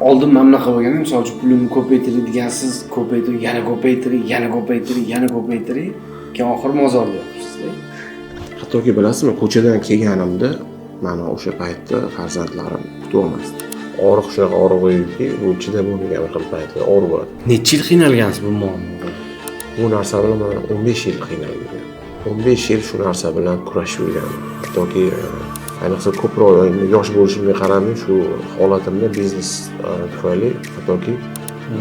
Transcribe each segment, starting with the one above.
Oldin mana bunaqa bo'lganda, misol uchun pulni ko'paytiradigansiz, ko'paytirib, yana ko'paytirib, keyin oxiri mozorda yotibsiz-da. Hattoki bilasizmi, ko'chadan kelganimda mana o'sha paytda farzandlarim kutib olmasdi. Og'riq shunaqa og'riqki, bu chidab bo'lmagan bir paytda og'riq bo'ladi. Necha yil qiynalgansiz bu muammoga? Bu narsa bilan men 15 yil qiynalganman. 15 yil shu narsa bilan kurashib yurganman. Hattoki ayniqsa ko'proq yosh bo'lishimga qaramay shu holatimda biznes tufayli hattoki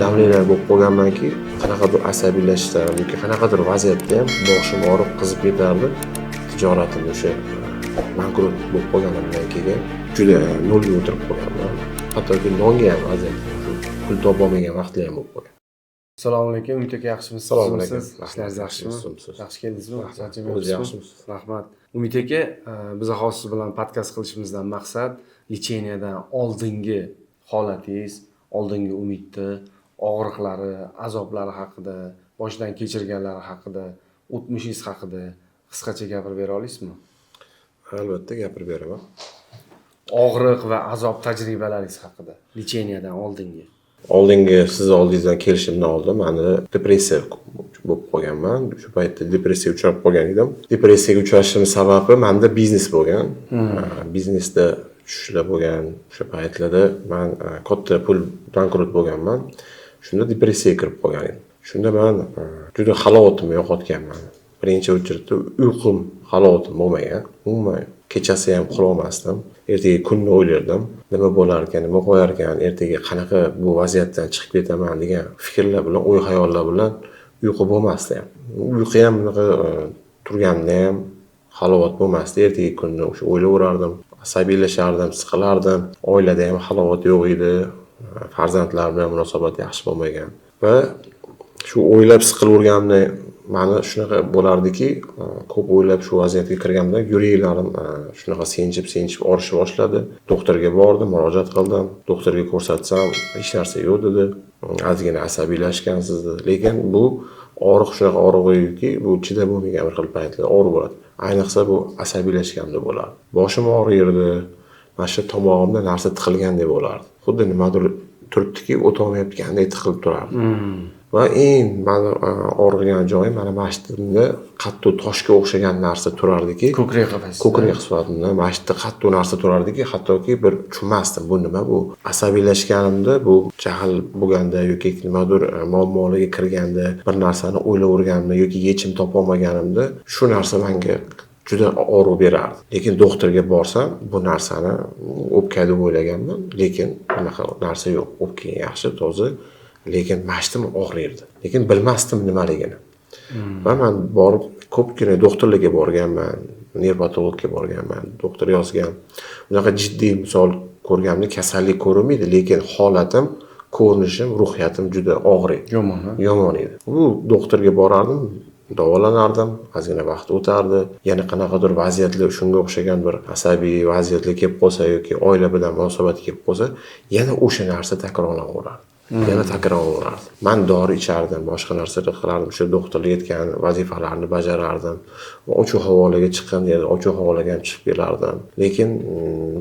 damlilar bo'lib qolganmanki, qanaqadir asabiylashsam yoki qanaqadir vaziyatda ham boshim og'rib qizib ketardi. Tijoratim o'sha bankrot bo'lib qolganimdan keyin juda nolga o'tirib qolganman. Hattoki nonga ham vaziyat pul topolmagan vaqtlar ham bo'lib qolgan. Assalomu alaykum, Umid aka, yaxshimisiz? Assalomu alaykum. Ishlaringiz yaxshimi? Yaxshi keldingizmi? O'zingiz yaxshimisiz? Rahmat. Umid aka, biz hozir siz bilan podkast qilishimizdan maqsad lecheniyadan oldingi holatingiz, oldingi umidni, og'riqlari, azoblari haqida, boshdan kechirganlari haqida, o'tmishingiz haqida qisqacha gapirib bera olasizmi? Albatta gapirib beraman. Og'riq va azob tajribalaringiz haqida lecheniyadan oldingi. Oldingi siz oldingizdan kelishimdan oldin meni depressiya bo'lib qolganman. Shu paytda depressiyaga uchrab qolgan edim. Depressiyaga uchrashim sababi menda biznes bo'lgan. Biznesda tushishlar bo'lgan. O'sha paytlarda men katta pul bankrot bo'lganman. Shunda depressiyaga kirib qolgan edim. Shunda men juda halovatimni yo'qotganman. Birinchi o'chirda uyqum halovatim bo'lmagan. Umuman kechasi ham uxlay olmasdim. Ertaga kunni o'ylardim. Nima bo'lar ekan, nima qo'yar ekan, ertaga qanaqa bu vaziyatdan chiqib ketaman degan fikrlar bilan, o'y-xayollar bilan uyqu bo'lmasdi ham. Uyqu ham bunaqa turganimda ham halovat bo'lmasdi. Ertaga kunni o'sha o'ylayverardim, asabiylashardim, siqilardim. Oilada ham halovat yo'q edi. Farzandlar bilan munosabat yaxshi bo'lmagan. Va shu o'ylab siqilaverganimda meni shunaqa bo'lardiki, ko'p o'ylab shu vaziyatga kirganimda yuraklarim shunaqa senchib orishib boshladi. Doktorga bordim, murojaat qildim. Doktorga ko'rsatsam, hech narsa yo'q dedi. Ozgina asabiylashgansiz dedi. Lekin bu og'riq shunaqa og'riqki, bu chidab bo'lmagan bir xil paytlar og'riq bo'ladi. Ayniqsa bu asabiylashganda bo'ladi. Boshim og'riydi. Mana shu tomog'imda narsa tiqilgandek bo'lardi. Xuddi nimadir turibdiki, o'tolmayotgandek tiqilib turardi. Va eng meni og'rigan joyi mana masjidimda qattiq toshga o'xshagan narsa turardiki, ko'krak qafasi. Ko'krak qismatimda masjidda qattiq narsa turardiki, hattoki bir tushunmasdim bu nima bu. Asabiylashganimda bu jahl bo'lganda yoki nimadir muammolarga kirganda, bir narsani o'ylayverganimda yoki yechim topa olmaganimda shu narsa menga juda og'riq berardi. Lekin doktorga borsam bu narsani o'pka deb o'ylaganman, lekin bunaqa narsa yo'q. O'pka yaxshi, toza. Lekin mashtim og'riydi. Lekin bilmasdim nimaligini. Va men borib ko'pgina doktorlarga borganman, nevropatologga borganman, doktor yozgan. Unaqa jiddiy misol ko'rganimda kasallik ko'rinmaydi, lekin holatim, ko'rinishim, ruhiyatim juda og'ir edi. Yomon edi. Bu doktorga borardim, davolanardim, ozgina vaqt o'tardi. Yana qanaqadir vaziyatlar shunga o'xshagan bir asabiy vaziyatlar kelib qolsa yoki oila bilan munosabat kelib qolsa, yana o'sha narsa takrorlanaveradi. Yana takrorlanardi. Men dori ichardim, boshqa narsalar qilardim, shu doktorlar aytgan vazifalarni bajarardim. Ochiq havolaga chiqqan yerda ochiq havolaga ham chiqib kelardim. Lekin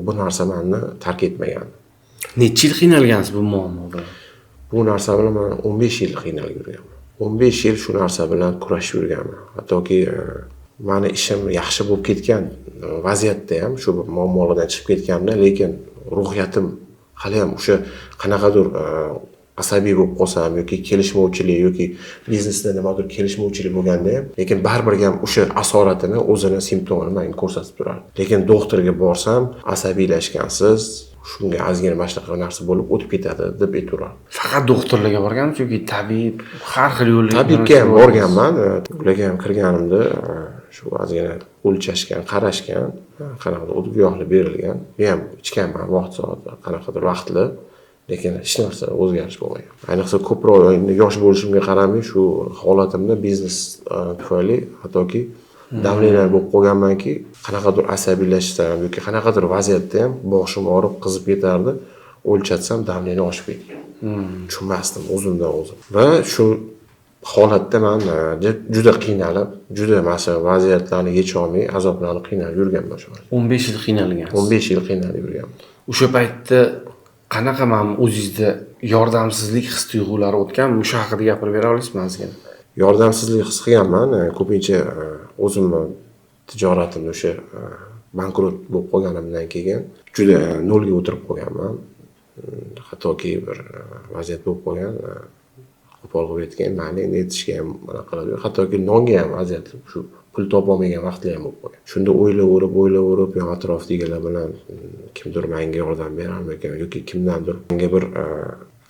bu narsa meni tark etmagan. Necha yil qiynalgansiz bu muammo bilan? Bu narsa bilan men 15 yil qiynalib yurganman. 15 yil shu narsa bilan kurashib yurganman. Hattoki meni ishim yaxshi bo'lib ketgan vaziyatda ham shu muammolardan chiqib ketganimda, lekin ruhiyatim hali ham o'sha qanaqadir asabiy bo'lib qolsam yoki kelishmovchilik yoki biznesda nimadir kelishmovchilik bo'lganda ham, lekin baribir ham o'sha asoratini, o'zini simptomini menga ko'rsatib turardi. Lekin doktorga borsam, asabiylashgansiz, shunga ozgina mana shunaqa narsa bo'lib o'tib ketadi deb aytaveradi. Faqat doktorlarga borganmisiz yoki tabib, har xil yo'llarga? Tabibga ham borganman. Ularga ham kirganimda shu ozgina o'lchashgan, qarashgan, qanaqadir o't guyohlik berilgan. Men ham ichganman vaqt soat, qanaqadir vaqtli. Lekin hech narsa o'zgarish bo'lmagan. Ayniqsa ko'proq yosh bo'lishimga qaramay shu holatimda biznes tufayli hattoki damlilar bo'lib qolganmanki, qanaqadir asabiylashsam yoki qanaqadir vaziyatda ham boshim og'rib qizib ketardi. O'lchatsam damlini oshib ketgan. Tushunmasdim o'zimdan o'zim. Va shu holatda men juda qiynalib, juda masala vaziyatlarni yecha olmay, azoblanib qiynalib yurganman shu. 15 yil qiynalgansiz. 15 yil qiynalib yurganman. O'sha paytda qanaqa mana o'zingizda yordamsizlik his-tuyg'ulari o'tganmi? O'sha haqida gapirib bera olasizmi ozgina? Yordamsizlik his qilganman. Ko'pincha o'zimni tijoratimni o'sha bankrot bo'lib qolganimdan keyin juda nolga o'tirib qolganman. Hattoki bir vaziyat bo'lib qolgan, qo'pol qilib aytgan, mani netishga ham mana qiladi. Hattoki nonga ham vaziyat shu pul topolmagan vaqtlar ham bo'lib qolgan. Shunda o'ylayverib, yon atrofdagilar bilan kimdir menga yordam berarmikan yoki kimdandir menga bir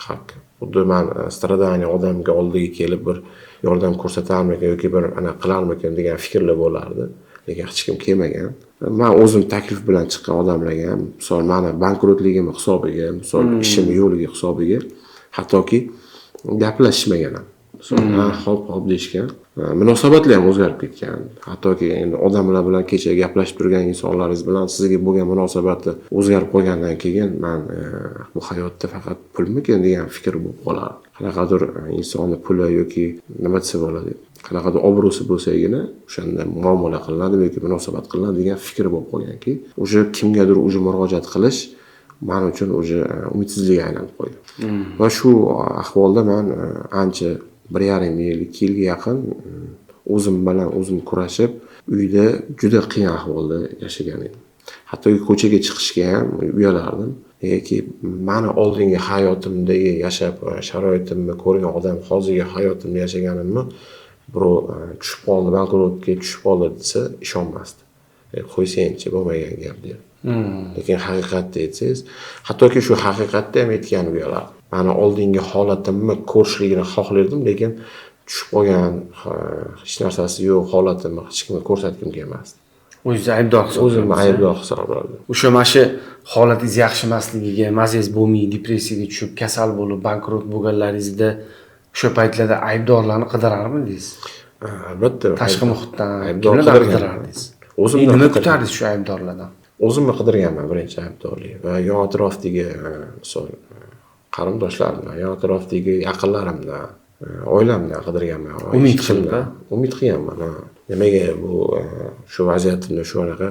xuddi men stradaniya odamga oldiga kelib bir yordam ko'rsatarmikan yoki bir ana qilarmikan degan fikrlar bo'lardi. Lekin hech kim kelmagan. Men o'zim taklif bilan chiqqan odamlarga ham, misol meni bankrotligim hisobiga, misol ishim yo'liga hisobiga hattoki gaplashishmagan ham. Hop deyishgan. Munosabatlar ham o'zgarib ketgan. Hattoki endi odamlar bilan kecha gaplashib turgan insonlaringiz bilan sizga bo'lgan munosabati o'zgarib qolgandan keyin men bu hayotda faqat pulmikan degan fikr bo'lib qolardi. Qanaqadir insonni puli yoki nima desa bo'ladi, qanaqadir obro'si bo'lsagina o'shanda muomala qilinadi yoki munosabat qilinadi degan fikr bo'lib qolganki, o'sha kimgadir o'sha murojaat qilish men uchun o'sha umidsizlikka aylanib qoldi. Va shu ahvolda men ancha 1,5 yil, 2 yilga yaqin o'zim bilan o'zim kurashib, uyda juda qiyin ahvolda yashagan edim. Hattoki ko'chaga chiqishga ham uyalardim. Negaki meni oldingi hayotimdagi yashab sharoitimni ko'rgan odam hozirgi hayotimda yashaganimni birov tushib qoldi, bankrotga tushib qoldi desa ishonmasdi. Qo'ysangchi bo'lmagan gap der. Lekin haqiqatni aytsangiz, hattoki shu haqiqatda ham aytgan uyalar. Meni oldingi holatimni ko'rishligini xohlardim, lekin tushib qolgan hech narsasi yo'q holatimni hech kimga ko'rsatgim kelmasdi. O'zingizni aybdor hisoblaysiz. O'zimni aybdor hisoblardim. O'sha mana shu holatingiz yaxshi emasligiga, mazangiz bo'lmay, depressiyaga tushib, kasal bo'lib, bankrot bo'lganlaringizda o'sha paytlarda aybdorlarni qidirarmidingiz? Albatta. Tashqi muhitdan aybdor qidirardingiz. O'zimni nima kutardingiz shu aybdorlardan? O'zimni qidirganman birinchi aybdorlik va yon atrofdagi misol qarindoshlarimdan, yon atrofdagi yaqinlarimdan, oilamdan qidirganman. Umid qilganman. Nimaga bu shu vaziyatimda shu anaqa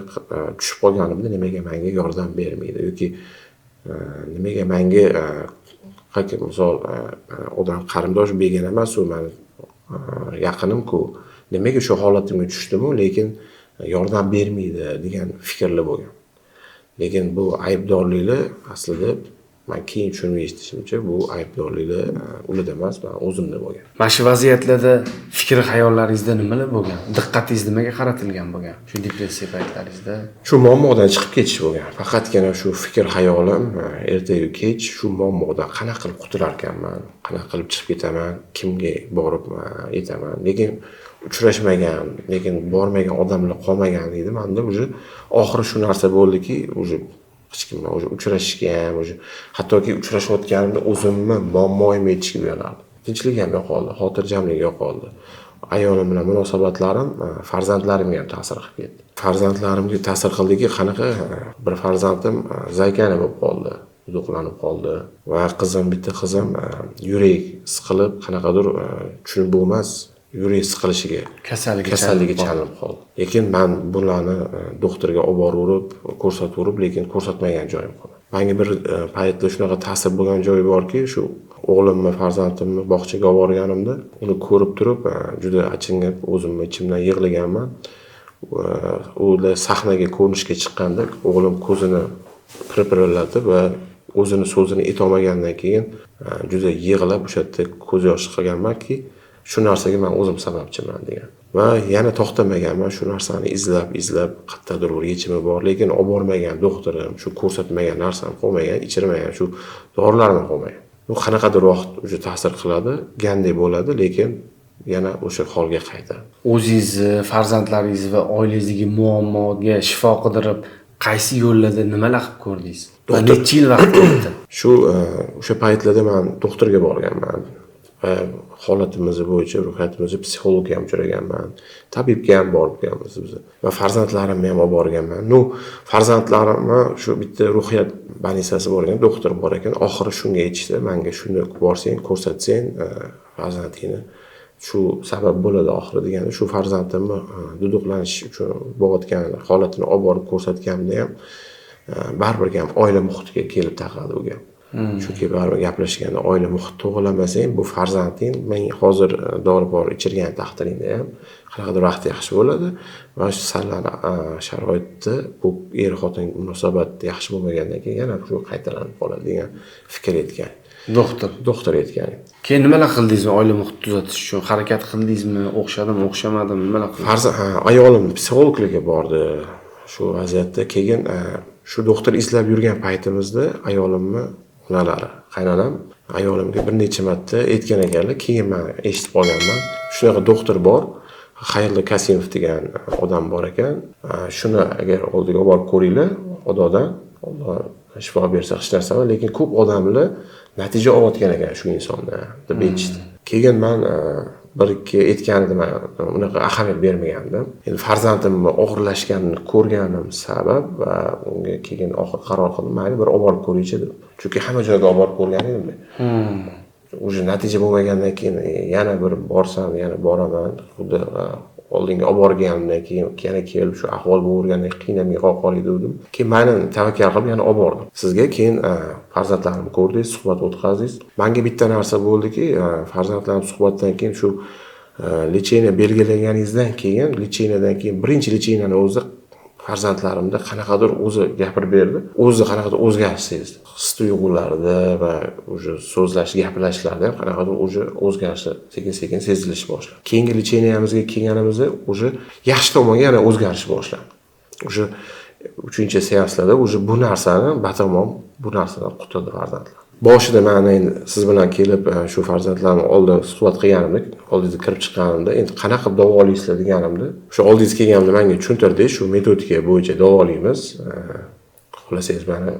tushib qolganimda nimaga menga yordam bermaydi yoki nimaga menga misol odam qarindosh bergan emas, u meni yaqinim-ku. Nimaga shu holatimga tushdim-u, lekin yordam bermaydi degan fikrlar bo'lgan. Lekin bu aybdorliklar aslida men keyin shuni eshitishimcha bu aybdorliklar ularda emas, men o'zimda bo'lgan. Mana shu vaziyatlarda fikr hayollaringizda nimalar bo'lgan? Diqqatingiz nimaga qaratilgan bo'lgan? Shu depressiya paytlaringizda shu muammodan chiqib ketish bo'lgan. Faqatgina shu fikr hayolim ertayu kech shu muammodan qanaqa qilib qutular ekanman, qanaqa qilib chiqib ketaman, kimga borib aytaman. Lekin uchrashmagan, lekin bormagan odamlar qolmagan edi. Menda o'sha oxiri shu narsa bo'ldiki, o'sha hech kim bilan uchrashishga ham, hattoki uchrashayotganimda o'zimni muammoyimni aytishga uyalardim. Tinchlik ham yo'qoldi, xotirjamlik yo'qoldi. Ayolim bilan munosabatlarim farzandlarimga ham ta'sir qilib ketdi. Farzandlarimga ta'sir qildiki, qanaqa bir farzandim zaykana bo'lib qoldi, uzoqlanib qoldi va bitta qizim yurak siqilib, qanaqadir tushunib bo'lmas yurak siqilishiga, kasalligi chalinib qoldi. Lekin men bularni doktorga olib boraverib, ko'rsataverib, lekin ko'rsatmagan joyim qoldi. Menga bir paytda shunaqa ta'sir bo'lgan joyi borki, shu o'g'limni, farzandimni bog'chaga olib borganimda, uni ko'rib turib, juda achinib, o'zimni ichimdan yig'laganman. Ular sahnaga ko'rinishga chiqqanda, o'g'lim ko'zini pirpirillatib va o'zini so'zini aytolmagandan keyin juda yig'lab o'sha yerda ko'z yosh qilganmanki, shu narsaga men o'zim sababchiman degan. Va yana to'xtamaganman, shu narsani izlab qayerdadir bir yechimi bor, lekin olib bormagan doktorim, shu ko'rsatmagan narsam qolmagan, ichirmagan shu dorilarim qolmagan. Bu qanaqadir vaqt o'sha ta'sir qiladi, gandek bo'ladi, lekin yana o'sha holga qaytadi. O'zingiz, farzandlaringiz va oilangizdagi muammoga shifo qidirib, qaysi yo'llarda nimalar qilib ko'rdingiz? Necha yil vaqt o'tdi? O'sha paytlarda men doktorga borganman. Holatimiz bo'yicha ruhiyatimizni psixologga ham uchraganman, tabibga ham borib kelganmiz biz. Va farzandlarimni ham olib borganman. Farzandlarimni shu bitta ruhiyat banisasi bor ekan, doktor bor ekan, oxiri shunga aytishdi, menga shuni borsang, ko'rsatsang, farzandingni shu sabab bo'ladi oxiri deganda, shu farzandimni duduqlanish uchun bo'layotgan holatini olib borib ko'rsatganimda ham baribir ham oila muhitiga kelib taqadi u gap. Chunki baribir gaplashganda oila muhit to'g'irlamasang, bu farzanding men hozir doribor ichirgan taqdiringda ham qanaqadir vaqt yaxshi bo'ladi va shu sarlar sharoitda bu er-xotin munosabat yaxshi bo'lmagandan keyin yana shu qaytalanib qoladi degan fikr aytgan. Doktor aytgan. Keyin nimalar qildingizmi oila muhit tuzatish uchun? Harakat qildingizmi? O'xshadimi, o'xshamadimi? Nimalar qildingiz? Ayolim psixologlarga bordi. Shu vaziyatda keyin shu doktor izlab yurgan paytimizda ayolimni onalari, qaynonam ayolimga bir necha marta aytgan ekanlar, keyin men eshitib qolganman. Shunaqa doktor bor, Xayrli Kasimov degan odam bor ekan. Shuni agar oldiga borib ko'ringlar, xudodan Alloh shifo bersa hech narsa, lekin ko'p odamlar natija olayotgan ekan shu insonda deb aytishdi. Keyin men bir ikki aytgandim, unaqa ahamiyat bermagandim. Endi farzandimni og'irlashganini ko'rganim sabab va unga keyin oxir qaror qildim, mayli bir olib borib ko'raychi deb. Chunki hamma joyga olib borib ko'rgan edim men. O'sha natija bo'lmagandan keyin yana bir borsam, yana boraman. Xuddi oldinga olib borganimdan keyin yana kelib shu ahvol bo'lavergandan qiynamay qolib dedim. Keyin meni tavakkal qilib yana olib bordim. Sizga keyin farzandlarimni ko'rdingiz, suhbat o'tkazdik. Menga bitta narsa bo'ldiki, farzandlarim suhbatdan keyin shu lecheniya belgilaganingizdan keyin, lecheniyadan keyin birinchi lecheniyani o'zi farzandlarimda qanaqadir o'zi gapirib berdi. O'zi qanaqadir o'zgarish sezdi. His-tuyg'ularida va o'sha so'zlash, gaplashishlarda ham qanaqadir o'zgarish sekin-sekin sezilish boshladi. Keyingi lecheniyamizga kelganimizda o'sha yaxshi tomonga yana o'zgarish boshladi. O'sha 3-seanslarda o'sha bu narsani batamom bu narsadan qutuldi farzandlar. Boshida men endi siz bilan kelib shu farzandlarni oldin suhbat qilganimda, oldingizga kirib chiqqanimda, endi qanaqa davolaysizlar deganimda, o'sha oldingizga kelganimda menga tushuntirdi, shu metodika bo'yicha davolaymiz. Xohlasangiz meni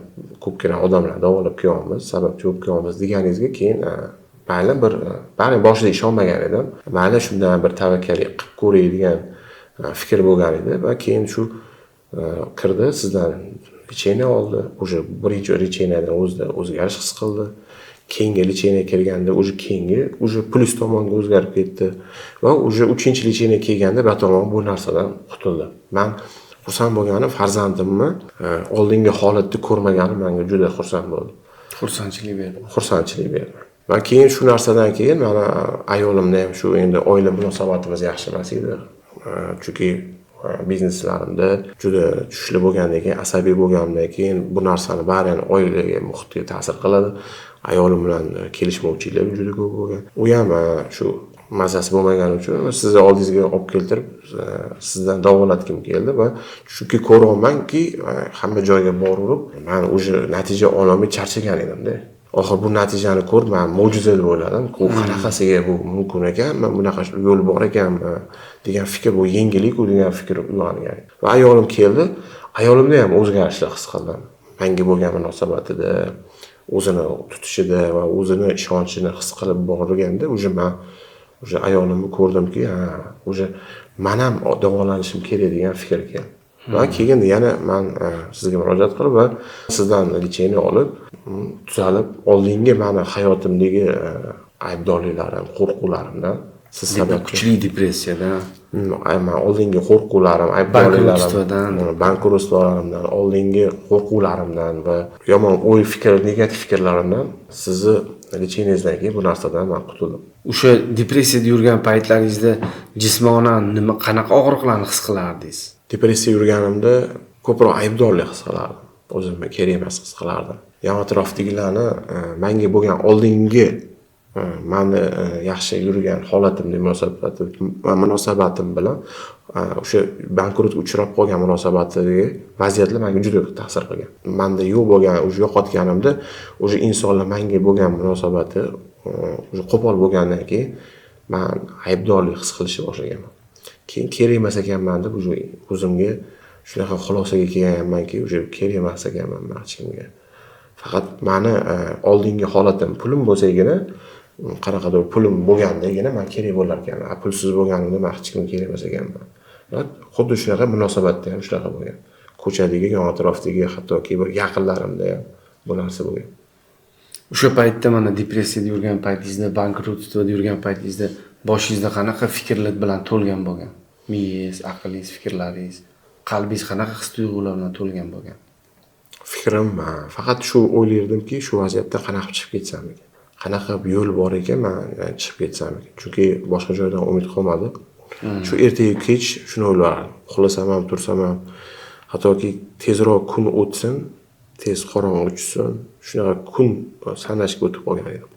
ko'pgina odamlar davolab kelyapmiz, sababchi bo'lib kelyapmiz deganingizga keyin men boshida ishonmagan edim. Mayli shundan bir tavakkali qilib ko'ray degan fikr bo'lgan edi va keyin shu kirdi, sizdan lecheniya oldi. O'sha birinchi lecheniyadan o'zida o'zgarish his qildi. Keyingi lecheniya kelganda o'sha plus tomonga o'zgarib ketdi va o'sha 3-lecheniya kelganda batamom bu narsadan qutuldi. Men xursand bo'lganim farzandimni oldingi holatda ko'rmaganim menga juda xursand bo'ldi. Xursandchilik berdi. Va keyin shu narsadan keyin mana ayolimda ham shu endi oila munosabatimiz yaxshi emas edi. Chunki bizneslarimda juda tushli bo'lgandan keyin, asabiy bo'lgandan keyin bu narsani bari oilaga, muhitga ta'sir qiladi. Ayolim bilan kelishmovchilik juda ko'p bo'lgan. U ham shu mazasi bo'lmagani uchun sizni oldingizga olib keltirib, sizdan davolatgim keldi va chunki ko'ryapmanki, hamma joyga borib, men o'sha natija ololmay charchagan edimda. Oxir bu natijani ko'rib, men mo'jiza deb o'yladim. U qanaqasiga bu mumkin ekan, men bunaqa yo'l bor ekanmi degan fikr, bu yengillik degan fikr uyg'ongan. Va ayolim keldi. Ayolimda ham o'zgarishlar his qildim. Menga bo'lgan munosabatida, o'zini tutishida va o'zini ishonchini his qilib borganda, o'sha ayolimni ko'rdimki, o'sha men ham davolanishim kerak degan fikr keldi. Va keyin yana men sizga murojaat qilib va sizdan lecheniya olib, tuzalib, oldingi meni hayotimdagi aybdorliklarim, qo'rquvlarimdan siz sabab kuchli depressiyadan, men oldingi qo'rquvlarim, aybdorliklarim, bankrotlarimdan, oldingi qo'rquvlarimdan va yomon negativ fikrlarimdan sizni lecheniyangizdan keyin bu narsadan men qutuldim. O'sha depressiyada yurgan paytlaringizda jismonan qanaqa og'riqlarni his qilardingiz? Depressiya yurganimda ko'proq aybdorlik his qilardim. O'zimni kerak emas his qilardim. Yon atrofdagilarni menga bo'lgan oldingi meni yaxshi yurgan holatimga munosabatim bilan o'sha bankrotga uchrab qolgan munosabatdagi vaziyatlar menga juda ta'sir qilgan. Menda yo'q bo'lgan, o'sha yo'qotganimda o'sha insonlar menga bo'lgan munosabati o'sha qo'pol bo'lgandan keyin men aybdorlik his qilishni boshlaganman. Keyin kerak emas ekanman deb o'zimga shunaqa xulosaga kelganmanki, o'sha kerak emas ekanman hech kimga. Faqat meni oldingi holatim pulim bo'lsagina, qanaqadir pulim bo'lgandagina men kerak bo'lar ekan. Pulsiz bo'lganimda men hech kimga kerak emas ekanman. Xuddi shunaqa munosabatda ham shunaqa bo'lgan. Ko'chadagi, yon atrofdagi, hattoki bir yaqinlarimda ham bu narsa bo'lgan. O'sha paytda mana depressiyada yurgan paytingizda, bankrotlikda yurgan paytingizda boshingizda qanaqa fikrlar bilan to'lgan bo'lgan? Miyangiz, aqlingiz, fikrlaringiz, qalbingiz qanaqa his-tuyg'ular bilan to'lgan bo'lgan? Fikrim faqat shu o'ylardimki, shu vaziyatdan qanaqa chiqib ketsam ekan. Qanaqa yo'l bor ekan, men chiqib ketsam ekan. Chunki boshqa joydan umid qolmadi. Shu ertaga kech shuni o'ylardim. Uxlasam ham, tursam ham, hattoki tezroq kun o'tsin, tez qorong'i tushsin, shunaqa kun sanashga o'tib qolgan edim.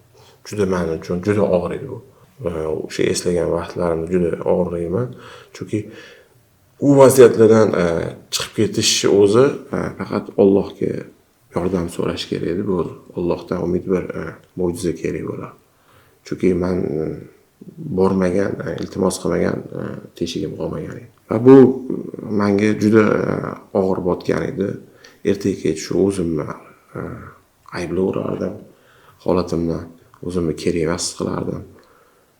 Juda men uchun juda og'ir edi bu. O'sha eslagan vaqtlarimda juda og'riyman. Chunki u vaziyatlardan chiqib ketish o'zi faqat Allohga yordam so'rash kerak edi. Bu Allohdan umid bir mo'jiza kerak bo'ladi. Chunki men bormagan, iltimos qilmagan teshigim qolmagan edi. Va bu menga juda og'ir botgan edi. Ertaga kech shu o'zimni ayblayverardim. Holatimni o'zimni kerak emas his qilardim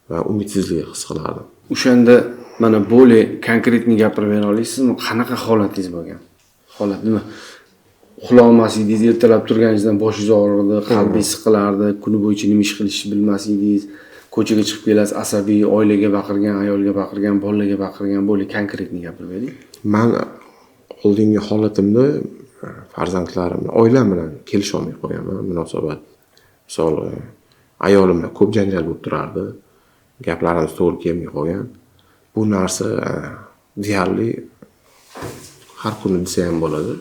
va umidsizlik his qilardim. O'shanda mana bo'lay konkretni gapirib bera olasizmi? Qanaqa holatingiz bo'lgan? Holat nima? Uxlay olmas edingiz, ertalab turganingizdan boshingiz og'ridi, qalbingiz siqilardi, kuni bo'yicha nima ish qilishni bilmas edingiz. Ko'chaga chiqib kelasiz, asabiy, oilaga baqirgan, ayolga baqirgan, bolalarga baqirgan, bo'lay konkretni gapirib bering. Men oldingi holatimda farzandlarim, oilam bilan kelisha olmay qolganman, munosabat. Misol, ayolim bilan ko'p janjal bo'lib turardi. Gaplarimiz to'g'ri kelmay qolgan. Bu narsa deyarli har kuni desa ham bo'ladi.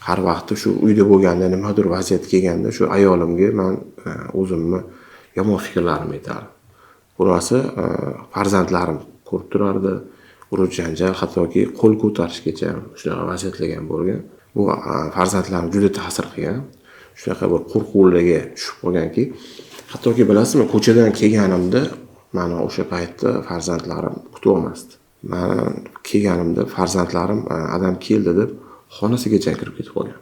Har vaqt shu uyda bo'lganda, nimadir vaziyat kelganda, shu ayolimga men o'zimni yomon fikrlarimni aytardim. Bu narsa farzandlarim ko'rib turardi. Urush janjal, hattoki qo'l ko'tarishgacha shunaqa vaziyatlar bo'lgan. Bu farzandlarim juda ta'sir qilgan. Shunaqa bir qo'rquvlarga tushib qolganki, hattoki bilasizmi, ko'chadan kelganimda mana o'sha paytda farzandlarim kutib olmasdi. Men kelganimda farzandlarim adam keldi deb xonasigacha kirib ketib qolgan.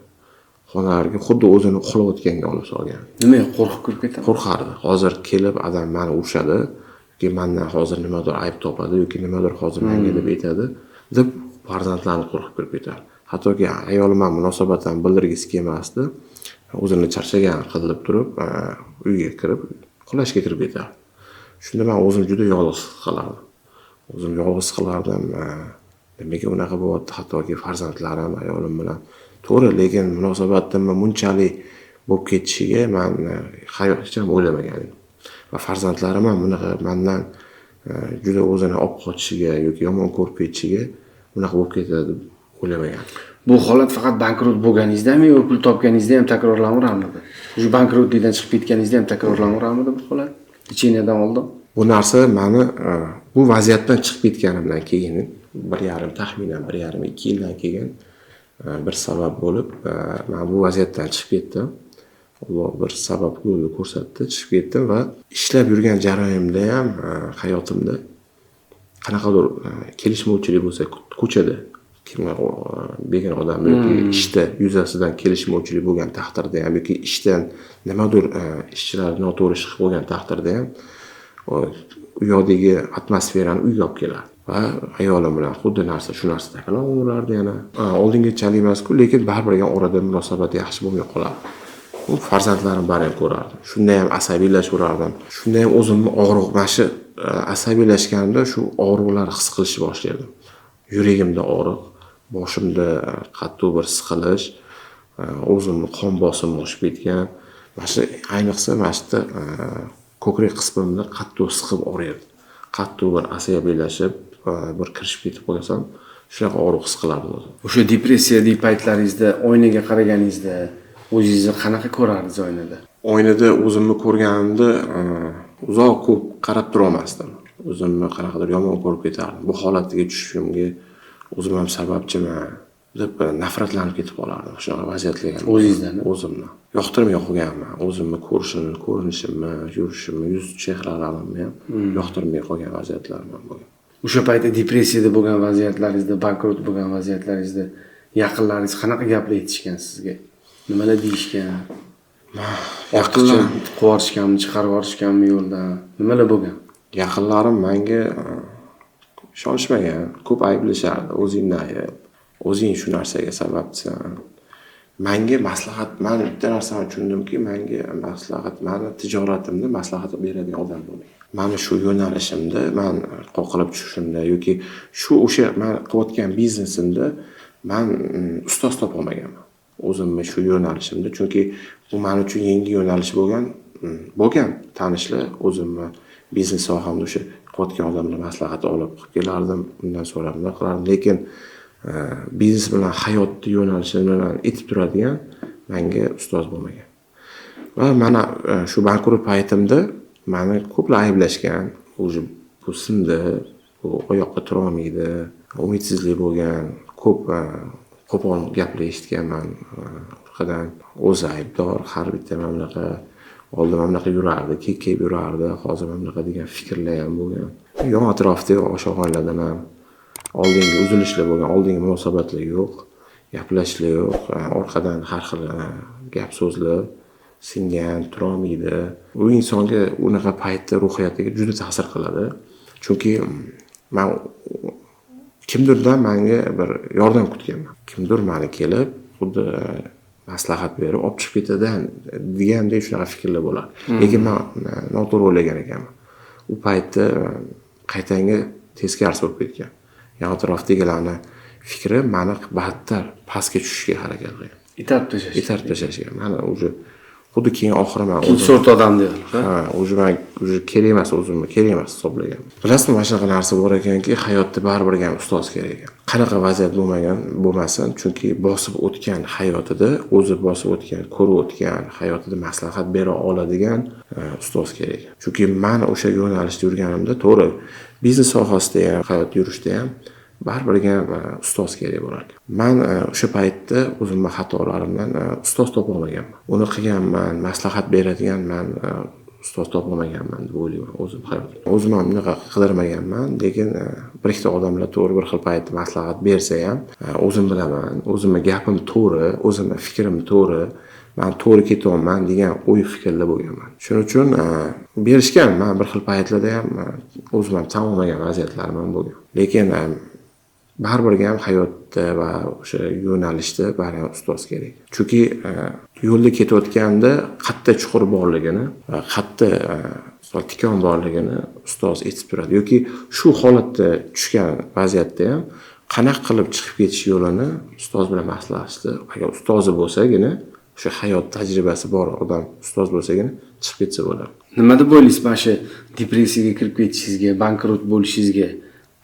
Xonalarga xuddi o'zini uxlayotganga olib solgan. Nima, qo'rqib kirib ketadi? Qo'rqardi. Hozir kelib adam meni urishadi, yoki mendan hozir nimadir ayb topadi yoki nimadir hozir menga deb aytadi, deb farzandlarni qo'rqib kirib ketadi. Hattoki ayolim ham munosabatdan bildirgisi kelmasdi. O'zini charchagan qilib turib, uyga kirib, uxlashga kirib ketadi. Shunda men o'zim juda yolg'iz qilardim. O'zim yolg'iz qilardim. Nimaga unaqa bo'lyapti, hattoki farzandlarim, ayolim bilan. To'g'ri, lekin munosabatimni bunchalik bo'lib ketishiga men hech ham o'ylamagan edim. Va farzandlarim ham bunaqa mendan juda o'zini olib qochishiga yoki yomon ko'rib ketishiga bunaqa bo'lib ketadi deb o'ylamagan. Bu holat faqat bankrot bo'lganingizdami yoki pul topganingizda ham takrorlanaveramidi? Shu bankrotlikdan chiqib ketganingizda ham takrorlanaveramidi bu holat? Lecheniyadan oldin? Bu narsa meni bu vaziyatdan chiqib ketganimdan keyin 1,5 yildan keyin bir sabab bo'lib, men bu vaziyatdan chiqib ketdim. Alloh bir sabab yo'lni ko'rsatdi, chiqib ketdim va ishlab yurgan jarayonimda ham hayotimda qanaqadir kelishmovchilik bo'lsa, ko'chada kimlar begona odam yoki ishda yuzasidan kelishmovchilik bo'lgan taqdirda ham yoki ishdan nimadir ishchilar noto'g'ri ish qilib bo'lgan taqdirda ham u yoqdagi atmosferani uyga olib keladi. Va ayolim bilan xuddi shu narsa takrorlanardi yana. Oldingachalik emas-ku, lekin baribir ham orada munosabat yaxshi bo'lmay qoladi. U farzandlarim bari ham ko'rardi. Shunda ham asabiylashaverardim. Shunda ham o'zimni og'riq, mana shu asabiylashganimda shu og'riqlar his qilishni boshladim. Yuragimda og'riq, boshimda qattiq bir siqilish, o'zimni qon bosimim oshib ketgan. Mana shu ayniqsa mana shu ko'krak qismimda qattiq siqib og'riydi. Qattiq bir asabiylashib, bir kirishib ketib qolsam, shunaqa og'riq his qilardim o'zim. O'sha depressiyadagi paytlaringizda oynaga qaraganingizda o'zingizni qanaqa ko'rardingiz oynada? Oynada o'zimni ko'rganimda uzoq ko'p qarab tura olmasdim. O'zimni qanaqadir yomon ko'rib ketardim. Bu holatga tushishimga o'zim ham sababchiman deb nafratlanib ketib qolardim. Shunaqa vaziyatlarga o'zingizdan, o'zimni yoqtirmay qolganman. O'zimni ko'rinishimni, yurishimni, yuz chehralarimni ham yoqtirmay qolgan vaziyatlarim ham bo'lgan. O'sha paytda depressiyada bo'lgan vaziyatlaringizda, bankrot bo'lgan vaziyatlaringizda yaqinlaringiz qanaqa gaplar aytishgan sizga? Nimalar deyishgan? Yaqinlar qo'yishganmi, chiqarib yuborishganmi yo'ldan? Nimalar bo'lgan? Yaqinlarim menga ishonishmagan, ko'p ayblashardi. O'zing shu narsaga sababchisan. Menga maslahat, men bitta narsani tushundimki, menga maslahat, meni tijoratimda maslahat beradigan odam bo'lmagan. Meni shu yo'nalishimda, men qoqilib tushishimda yoki o'sha men qilayotgan biznesimda men ustoz topa olmaganman. o'zimni shu yo'nalishimda, chunki bu men uchun yangi yo'nalish bo'lgan tanishlar, o'zimni biznes sohamda o'sha qotgan odamlar maslahat olib kelardim, undan so'rab nima qilardim, lekin biznes bilan hayotni yo'nalishi bilan etib turadigan menga ustoz bo'lmagan. Va mana shu bankrot paytimda meni ko'plar ayblashgan, o'zi bu sindi, bu oyoqqa tura olmaydi, umidsizlik bo'lgan, ko'p qo'pol gaplar eshitganman. Orqadan o'zi aybdor, har bitta mamlaqa oldin mamlaqa yurardi, kelib yurardi, hozir mamlaqa degan fikrlar ham bo'lgan. Yon atrofdagi oshxonalardan ham oldingi uzilishlar bo'lgan, oldingi munosabatlar yo'q, gaplashishlar yo'q, orqadan har xil gap so'zlar singan, tura olmaydi. Bu insonga unaqa paytda ruhiyatiga juda ta'sir qiladi. Chunki men kimdirdan menga bir yordam kutganman. Kimdir meni kelib, xuddi maslahat berib, olib chiqib ketadi degandek shunaqa fikrlar bo'lar. Lekin men noto'g'ri o'ylagan ekanman. U paytda qaytanga teskarisi bo'lib ketgan. Yon atrofdagilarning fikri meni battar pastga tushishga harakat qilgan. Itarib tashlashga. Mana o'zi xuddi keyin oxiri men o'zim sort odam deydi. Ha, o'zi men kerak emas, o'zimni kerak emas hisoblagan. Bilasizmi, mana shunaqa narsa bor ekanki, hayotda baribir ham ustoz kerak ekan. Qanaqa vaziyat bo'lmasin, chunki bosib o'tgan hayotida, o'zi bosib o'tgan, ko'rib o'tgan hayotida maslahat bera oladigan ustoz kerak ekan. Chunki men o'sha yo'nalishda yurganimda, to'g'ri, biznes sohasida ham, hayotda yurishda ham baribir ham ustoz kerak bo'lar. Men o'sha paytda o'zimning xatolarimdan ustoz topolmaganman. Uni qilganman, maslahat beradigan men ustoz topolmaganman deb o'ylayman o'zim hayotimda. O'zim ham unaqa qidirmaganman, lekin bir ikkita odamlar to'g'ri bir xil paytda maslahat bersa ham, o'zim bilaman, o'zimning gapim to'g'ri, o'zimning fikrim to'g'ri, men to'g'ri ketyapman degan o'y fikrlar bo'lganman. Shuning uchun berishgan, men bir xil paytlarda ham o'zim ham tan olmagan vaziyatlarim ham bo'lgan. Lekin baribir ham hayotda va o'sha yo'nalishda baribir ustoz kerak. Chunki yo'lda ketayotganda qayerda chuqur borligini va qayerda tikon borligini ustoz aytib turadi. Yoki shu holatda tushgan vaziyatda ham qanaqa qilib chiqib ketish yo'lini ustoz bilan maslahatlashdi. Agar ustozi bo'lsagina, o'sha hayot tajribasi bor odam ustoz bo'lsagina chiqib ketsa bo'ladi. Nima deb o'ylaysiz, mana shu depressiyaga kirib ketishingizga, bankrot bo'lishingizga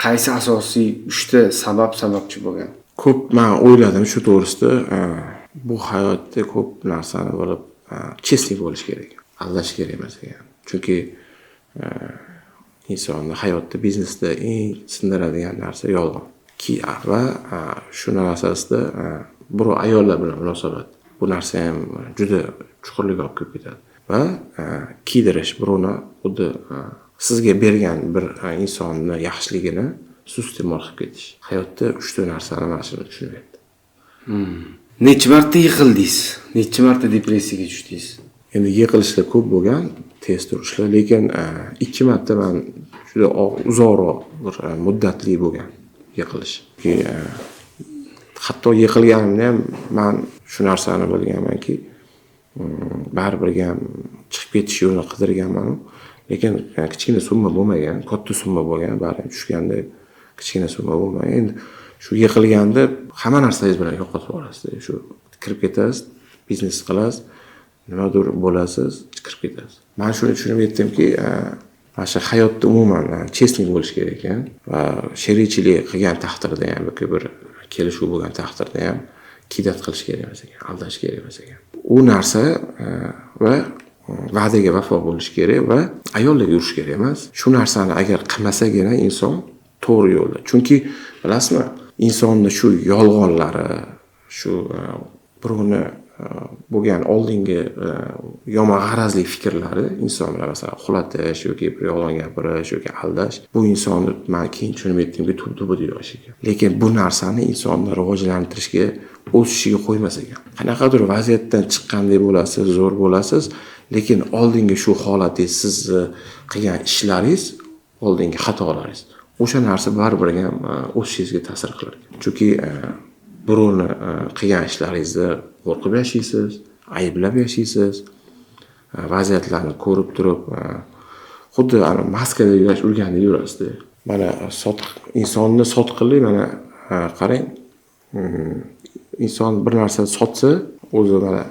qaysi asosiy 3 ta sababchi bo'lgan? Ko'p men o'yladim shu to'g'risida. Bu hayotda ko'p narsani bo'lib, chestlik bo'lish kerak. Aldash kerak emas ekan. Chunki insonni hayotda, biznesda eng sindiradigan narsa yolg'on. Va shu narsasida bir ayollar bilan munosabat. Bu narsa ham juda chuqurlikka olib kirib ketadi. Va kiydirish, birovni xuddi sizga bergan bir insonni yaxshiligini suiiste'mol qilib ketish. Hayotda 3 ta narsani mana shuni tushunyapti. Necha marta yiqildingiz? Necha marta depressiyaga tushdingiz? Endi yiqilishlar ko'p bo'lgan, tez turishlar, lekin 2 marta men juda uzoqroq bir muddatli bo'lgan yiqilish. Hatto yiqilganimda ham men shu narsani bilganmanki, baribir ham chiqib ketish yo'lini qidirganman. Lekin kichkina summa bo'lmagan, katta summa bo'lgan, baribir tushganda kichkina summa bo'lmagan. Endi shu yiqilganda hamma narsangiz bilan yo'qotib yuborasiz. Shu kirib ketasiz, biznes qilasiz, nimadir bo'lasiz, kirib ketasiz. Men shuni tushunib yetdimki, mana shu hayotda umuman chestlik bo'lish kerak ekan va sherikchilik qilgan taqdirda ham yoki bir kelishuv bo'lgan taqdirda ham kiydat qilish kerak emas ekan, aldash kerak emas ekan. U narsa va va'daga vafo bo'lish kerak va ayollarga yurish kerak emas. Shu narsani agar qilmasagina inson to'g'ri yo'lda. Chunki bilasizmi, insonni shu yolg'onlari, shu birovni bo'lgan oldingi yomon g'arazli fikrlari inson bilan masalan uxlatish yoki bir yolg'on gapirish yoki aldash, bu insonni men keyin tushunib yetdimki tub-tubida yosh ekan. Lekin bu narsani insonni rivojlantirishga, o'sishiga qo'ymas ekan. Qanaqadir vaziyatdan chiqqandek bo'lasiz, zo'r bo'lasiz, lekin oldingi shu holatingiz, siz qilgan ishlaringiz, oldingi xatolaringiz, o'sha narsa baribir ham o'sishingizga ta'sir qilar. Chunki birovni qilgan ishlaringizni qo'rqib yashaysiz, ayblab yashaysiz, vaziyatlarni ko'rib turib, xuddi maskada yurgandek yurasiz. Mana insonni sotqinlik, mana qarang, inson bir narsa sotsa, o'zi mana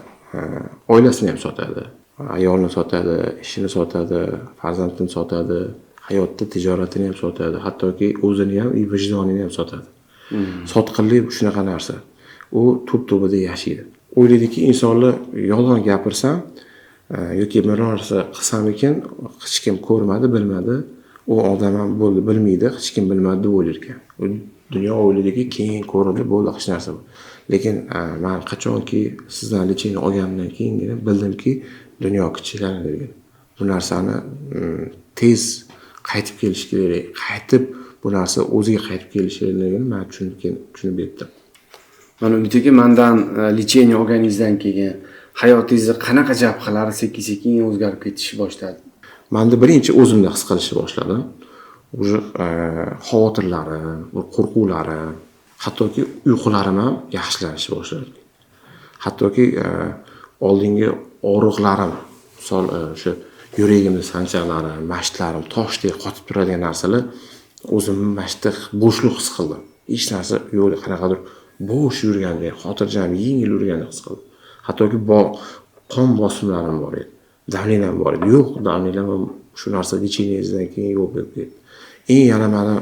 oilasini ham sotadi, ayolini sotadi, ishini sotadi, farzandini sotadi, hayotda tijoratini ham sotadi, hattoki o'zini ham, vijdonini ham sotadi. Sotqinlik shunaqa narsa. U tub-tubida yashaydi. O'ylaydiki, insonlar yolg'on gapirsam yoki biror narsa qilsam ekan, hech kim ko'rmadi, bilmadi, u odam ham bo'ldi, bilmaydi, hech kim bilmadi deb o'ylar ekan. Dunyo o'ylaydiki, keyin ko'rildi, bo'ldi, hech narsa. Lekin men qachonki sizdan lechini olganimdan keyin bildimki, dunyo kichiklanadi. Bu narsani tez qaytib kelish kerak. Qaytib bu narsa o'ziga qaytib kelishi kerakligini men tushunib yetdim. Mana Umid aka, mendan lecheniya olganingizdan keyin hayotingizni qanaqa jabhalari sekin-sekin o'zgarib ketishni boshladi? Menda birinchi o'zimda his qilishni boshladim. O'sha xavotirlarim, qo'rquvlarim, hattoki uyqularim ham yaxshilanishni boshladi. Hattoki oldingi og'riqlarim, misol o'sha yuragimda sanchaqlarim, mashtlarim, toshdek qotib turadigan narsalar o'zimni mashtda bo'shliq his qildim. Hech narsa yo'q, qanaqadir bo'sh yurgandek, xotirjam, yengil yurgandek his qildim. Hattoki qon bosimlarim bor edi. Davleniyam bor edi. Yo'q, davleniyam shu narsa lecheniyangizdan keyin yo'q bo'lib ketdi. Yana meni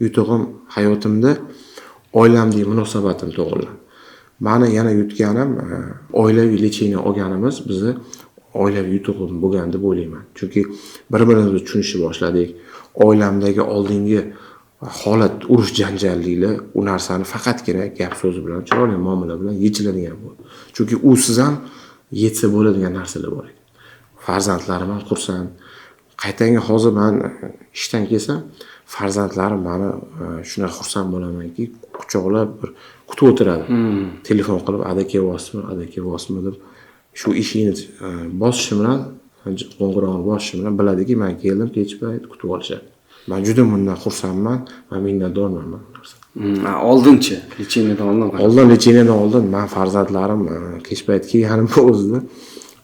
yutug'im hayotimda oilamdagi munosabatim to'g'riladi. Meni yana yutganim oilaviy lecheniya olganimiz bizni oilaviy yutug'im bo'lgan deb o'ylayman. Chunki bir-birimizni tushunishni boshladik. Oilamdagi oldingi holat urush janjalliklar u narsani faqatgina gap so'zi bilan, chiroyli muomala bilan yechiladigan bo'ldi. Chunki usiz ham yetsa bo'ladigan narsalar bor edi. Farzandlarim ham xursand. Qaytanga hozir men ishdan kelsam, farzandlarim meni shuna xursand bo'lamanki, quchoqlab bir kutib o'tiradi. Telefon qilib, "Ada kelyapsizmi deb shu ishingni bosishi bilan, qo'ng'irog'ini bosishi bilan biladiki, men keldim, kech payt kutib olishadi. Men juda bundan xursandman, men minnatdorman bu narsa. Oldinchi, lecheniyadan oldin. Oldin lecheniyadan oldin men farzandlarim kech payt kelganimda o'zida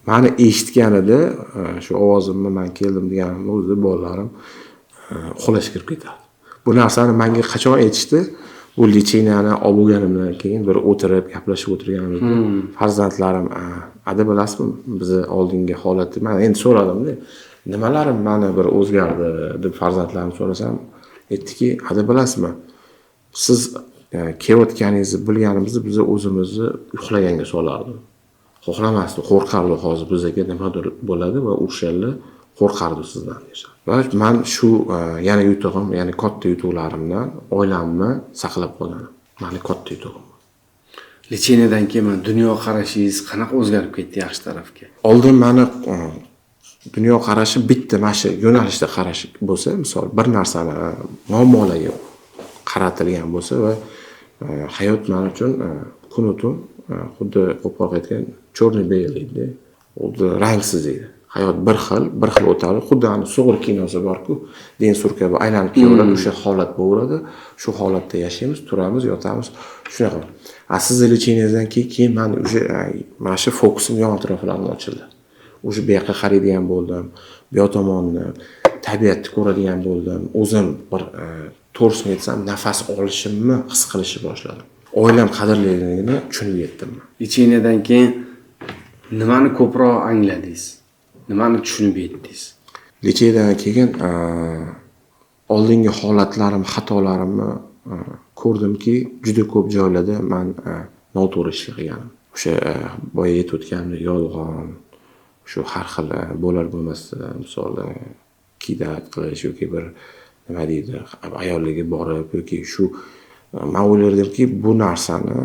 meni eshitganida, shu ovozimni men keldim deganimda o'zida bolalarim uxlashga kirib ketadi. Bu narsani menga qachon aytishdi? Bu lecheniyani olib bo'lganimdan keyin bir o'tirib, gaplashib o'tirganimizda farzandlarim, "Ada bilasizmi, bizni oldingi holatni men endi so'radim-da, nimalarim meni bir o'zgardi?" deb farzandlarim so'rasam, aytdiki, "Ada bilasizmi? Siz kelayotganingizni bilganimizda biz o'zimizni uxlaganga solardi. Xohlamasdi, qo'rqardi hozir bizga nimadir bo'ladi va o'shalar qo'rqardi sizdan" deydi. Va men shu yana yutug'im, ya'ni katta yutuqlarimdan oilamni saqlab qolganim. Meni katta yutug'im. Lecheniyadan keyin dunyo qarashingiz qanaqa o'zgarib ketdi yaxshi tarafga? Oldin meni dunyo qarashi bitta mana shu yo'nalishda qarash bo'lsa, misol bir narsani muammolarga qaratilgan bo'lsa va hayot men uchun kun-tun xuddi qo'pol aytgan chorniy bel edi. Xuddi rangsiz edi. Hayot bir xil o'tadi. Xuddi ana sug'ur kinosi bor-ku, den surka bu aylanib kelaveradi, o'sha holat bo'laveradi. Shu holatda yashaymiz, turamiz, yotamiz, shunaqa. Siz lecheniyadan keyin men o'sha mana shu fokusim yon atroflarga ochildi. O'sha bu yoqqa qaraydigan bo'ldim, bu yoq tomonni, tabiatni ko'radigan bo'ldim. O'zim bir to'g'risini aytsam, nafas olishimni his qilishni boshladim. Oilam qadrliligini tushunib yetdim. Lecheniyadan keyin nimani ko'proq angladingiz? Nimani tushunib yetdingiz? Lecheniyadan keyin oldingi holatlarim, xatolarimni ko'rdimki, juda ko'p joylarda men noto'g'ri ish qilganim. O'sha boya aytib o'tganimdek yolg'on, shu har xil bo'lar bo'lmasdan, misol kidat qilish yoki bir nima deydi, ayollarga borib yoki shu men o'ylardimki, bu narsani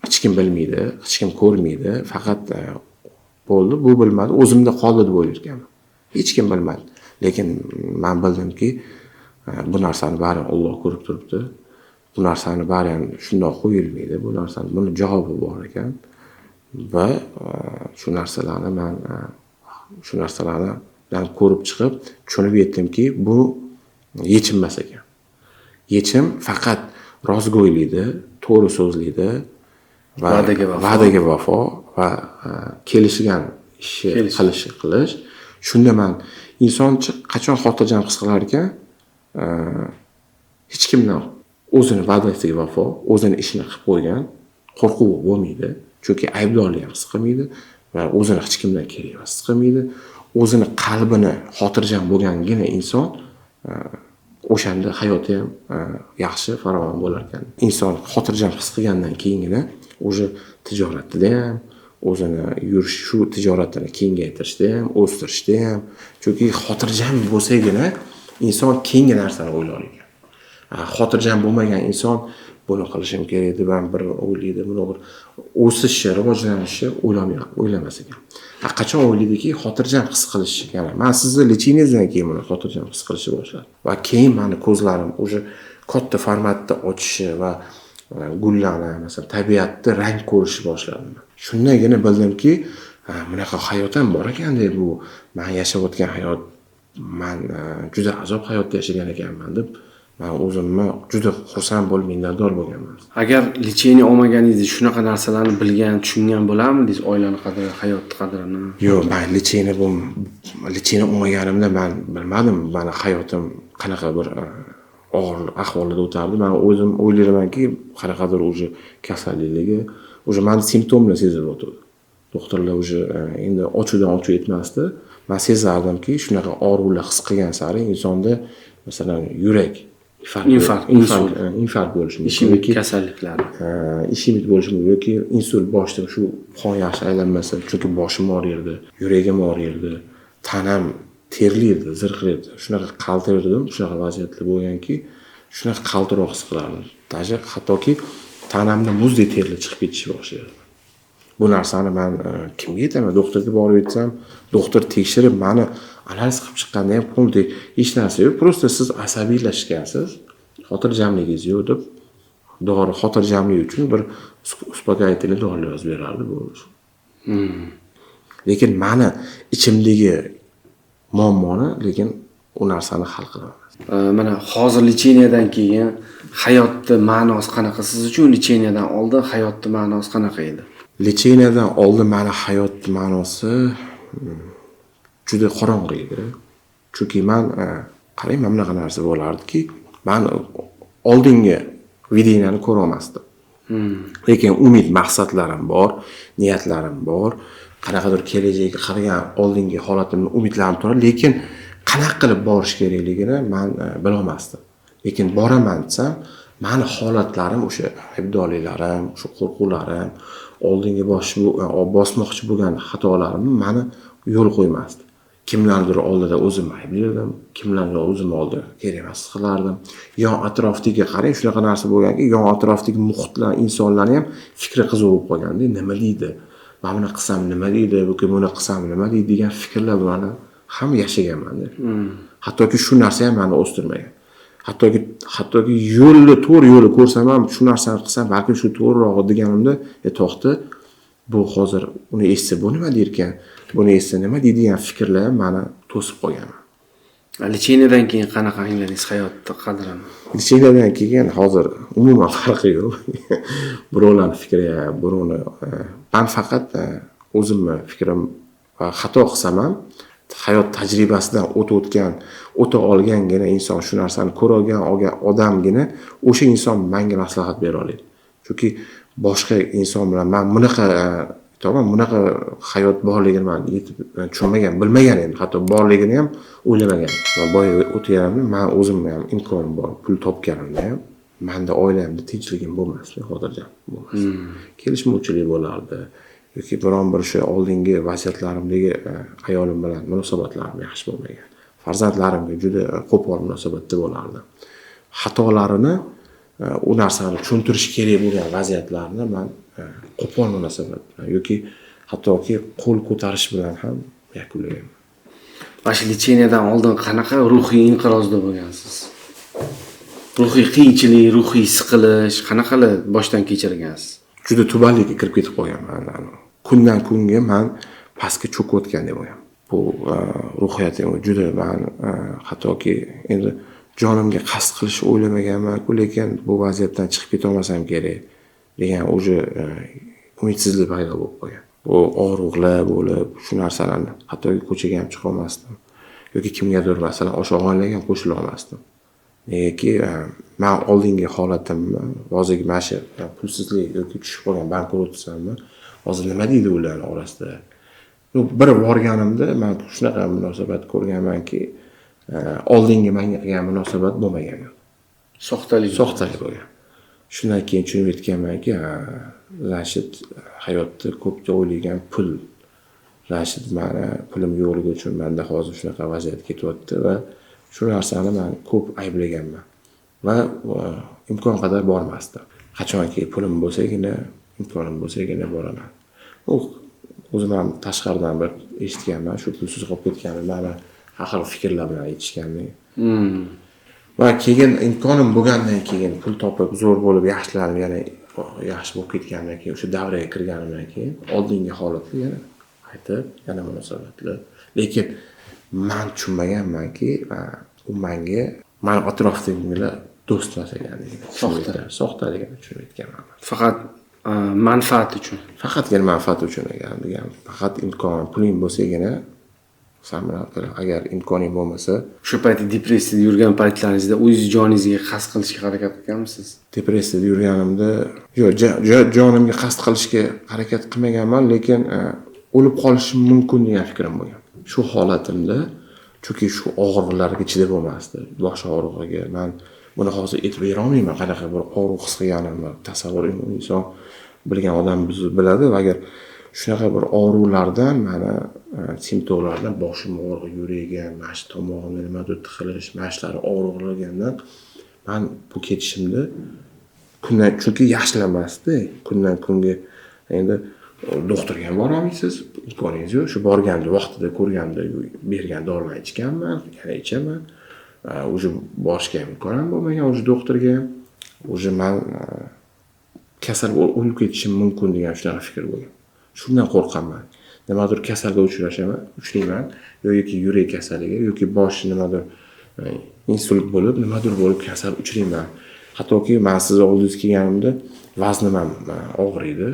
hech kim bilmaydi, hech kim ko'rmaydi, faqat bo'ldi, bu bilmadi, o'zimda qoldi deb o'ylarkanman. Hech kim bilmadi. Lekin men bildimki, bu narsani bari Alloh ko'rib turibdi. Bu narsani bari ham shundoq qo'yilmaydi. Bu narsani buni javobi bor ekan. Va shu narsalarni men ko'rib chiqib, tushunib yetdimki, bu yechim emas ekan. Yechim faqat rostgo'ylikda, to'g'ri so'zlikda va va'daga vafo va kelishgan ishni qilish. Shunda men inson qachon xotirjam his qilar ekan, hech kimdan o'zini va'dasiga vafo, o'zini ishini qilib qo'ygan, qo'rquv bo'lmaydi. Chunki aybdorlik ham his qilmaydi va o'zini hech kimdan kerak emas his qilmaydi. O'zini qalbini xotirjam bo'lgangina inson o'shanda hayoti ham yaxshi, farovon bo'lar ekan. Inson xotirjam his qilgandan keyingina o'sha tijoratida ham, o'zini yurish shu tijoratini kengaytirishda ham, o'stirishda ham, chunki xotirjam bo'lsagina inson keyingi narsani o'ylar ekan. Xotirjam bo'lmagan inson buni qilishim kerak deb ham bir o'ylaydi, buni bir o'sishi, rivojlanishi o'ylamas ekan. Qachon o'ylaydiki, xotirjam his qilish, ya'ni men sizni lecheniyangizdan keyin buni xotirjam his qilishni boshladim. Va keyin meni ko'zlarim o'sha katta formatda ochishi va gullarni, masalan, tabiatda rang ko'rishni boshladim. Shundagina bildimki, bunaqa hayot ham bor ekan-da, bu men yashayotgan hayot, men juda azob hayotda yashagan ekanman deb men o'zimni juda xursand bo'lib minnatdor bo'lganman. Agar lecheniya olmaganingizda shunaqa narsalarni bilgan, tushungan bo'larmidingiz, oilani qadri, hayotni qadrini? Yo'q, men lecheniya olmaganimda men bilmadim, meni hayotim qanaqa bir og'ir ahvolda o'tardi. Men o'zim o'ylaymanki, qanaqadir o'sha kasallikligi, o'sha meni simptomlar sezilib o'tdi. Doktorlar o'sha endi ochuvdan ochuv etmasdi. Men sezardimki, shunaqa og'riqlar his qilgan sari insonda masalan yurak infarkt bo'lishi mumkin, ishemik kasalliklari, ishemik bo'lishi mumkin yoki insult, boshda shu qon yaxshi aylanmasa, chunki boshim og'riydi, yuragim og'riydi, tanam terlaydi, zirqiraydi. Shunaqa qaltirdim, shunaqa vaziyatlar bo'lganki, shunaqa qaltiroq his qilardim. Даже hattoki tanamda muzdek terlar chiqib ketishi boshladi. Bu narsani men kimga aytaman? Doktorga borib aytsam, doktor tekshirib meni analiz qilib chiqqanda ham puldi hech narsa yo'q. Prosta siz asabiylashgansiz, xotirjamligingiz yo'q deb dori xotirjamlik uchun bir uspokoyительный dorilar yozib berardi bu. Lekin meni ichimdagi muammoni, lekin u narsani hal qilaman. Mana hozir lecheniyadan keyin hayotning ma'nosi qanaqa? Siz uchun lecheniyadan oldin hayotning ma'nosi qanaqa edi? Lecheniyadan oldin meni hayot ma'nosi juda qorong'u edi. Chunki men qarang, mana bunaqa narsa bo'lardiki, men oldingi videoni ko'ra olmasdim. Lekin umid, maqsadlarim bor, niyatlarim bor, qanaqadir kelajakka qaragan oldingi holatimni umidlarim turadi, lekin qanaqa qilib borish kerakligini men bila olmasdim. Lekin boraman desam, meni holatlarim, o'sha aybdorliklarim, o'sha qo'rquvlarim, oldingi bosmoqchi bo'lgan xatolarimni meni yo'l qo'ymasdi. Kimlardir oldida o'zimni ayblardim, kimlardir o'zim oldida kerak emas qilardim. Yon atrofdagi qarang, shunaqa narsa bo'lganki, yon atrofdagi muhitlar, insonlar ham fikri qiziq bo'lib qolganda, nima deydi? Men buni qilsam nima deydi? Yoki buni qilsam nima deydi degan fikrlar bilan ham yashaganman-da. Hattoki shu narsa ham meni o'stirmagan. Hattoki to'g'ri yo'lni ko'rsam ham shu narsani qilsam, balki shu to'g'rirog'i deganimda, to'xta, bu hozir uni eshitsa bu nima derkan, buni eshitsa nima deydigan fikrlar meni to'sib qolgan. Lecheniyadan keyin qanaqa angladingiz hayotni qadrini? Lecheniyadan keyin hozir umuman farqi yo'q. Birovlarning fikri, birovni men faqat o'zimni fikrim va xato qilsam ham hayot tajribasidan o'ta olgangina inson, shu narsani ko'ra olgan odamgina o'sha inson menga maslahat bera oladi. Chunki boshqa inson bilan men bunaqa hayot borligini men tushunmagan, bilmagan edim. Hatto borligini ham o'ylamagan. Va boya o'tganimda men o'zim ham imkonim bor, pul topganimda ham menda oilamda tinchligim bo'lmasdi, xotirjam bo'lmasdi. Kelishmovchilik bo'lardi. Yoki biron bir shu oldingi vaziyatlarimdagi ayolim bilan munosabatlarim yaxshi bo'lmagan. Farzandlarimga juda qo'pol munosabatda bo'lardi. Xatolarini, u narsani tushuntirish kerak bo'lgan vaziyatlarni men qo'pol munosabat bilan yoki hattoki qo'l ko'tarish bilan ham yakunlagan. Mana shu lecheniyadan oldin qanaqa ruhiy inqirozda bo'lgansiz? Ruhiy qiyinchilik, ruhiy siqilish qanaqalar boshdan kechirgansiz? Juda tubanlikka kirib ketib qolganman. Kundan kunga men pastga cho'kayotgandek bo'lgan. Bu ruhiyatim juda men hattoki endi jonimga qasd qilish o'ylamaganman-ku, lekin bu vaziyatdan chiqib keta olmasam kerak degan o'sha umidsizlik paydo bo'lib qolgan. Bu og'riqlar bo'lib, shu narsalarni hattoki ko'chaga ham chiqa olmasdim. Yoki kimgadir masalan o'sha oilaga ham qo'shila olmasdim. Negaki men oldingi holatimni hozirgi mana shu pulsizlik yoki tushib qolgan bankrotsamni hozir nima deydi ular orasida. Bir borganimda men shunaqa munosabat ko'rganmanki, oldingi menga qilgan munosabat bo'lmagan. Soxtalik bo'lgan. Shundan keyin tushunib yetganmanki, Rashid hayotda ko'pda o'ylagan pul. Rashid meni pulim yo'qligi uchun menda hozir shunaqa vaziyat ketyapti va shu narsani men ko'p ayblaganman. Va imkon qadar bormasdim. Qachonki pulim bo'lsagina, imkonim bo'lsagina boraman. O'zim ham tashqaridan bir eshitganman, shu pulsiz qolib ketganini, meni har xil fikrlar bilan aytishganini. Va keyin imkonim bo'lgandan keyin pul topib zo'r bo'lib yaxshilanib, yana yaxshi bo'lib ketgandan keyin o'sha davraga kirganimdan keyin oldingi holatga yana qaytib, yana munosabatlar. Lekin men tushunmaganmanki, u menga men atrofdagilar do'st emas ekanligini, soxtaligini tushunib yetganman. Faqat manfaat uchun. Faqatgina manfaat uchun ekan. Faqat imkon, puling bo'lsagina sen bilan agar imkoning bo'lmasa, Shu payt depressiyada yurgan paytlaringizda o'z joningizga qasd qilishga harakat qilganmisiz? Depressiyada yurganimda yo'q, jonimga qasd qilishga harakat qilmaganman, lekin o'lib qolishim mumkin degan fikrim bo'lgan. Shu holatimda, chunki shu og'riqlarga chidab bo'lmasdi. Bosh og'rig'iga men buni hozir aytib bera olmayman, qanaqa bir og'riq his qilganimni. Tasavvur inson bilgan odam biladi va agar shunaqa bir og'riqlardan, mana simptomlardan boshim og'riq, yuragim, mana shu tomog'imda nimadir tiqilish, mana shular og'riqlargandan men bu ketishimda kundan, chunki yaxshilanmasdi, kundan kunga endi doktorga ham bora olmaysiz, imkoningiz yo'q. Shu borganda vaqtida ko'rganda bergan dorilarni ichganman, yana ichaman. O'sha borishga imkonim bo'lmagan, o'sha doktorga ham. O'sha men kasal o'lib ketishim mumkin degan shunaqa fikr bo'lgan. Shundan qo'rqaman. Nimadir kasalga uchrayman, yoki yurak kasaliga, yoki bosh nimadir insult bo'lib, nimadir bo'lib kasal uchrayman. Hattoki men siz oldingizga kelganimda vaznim ham og'riydi,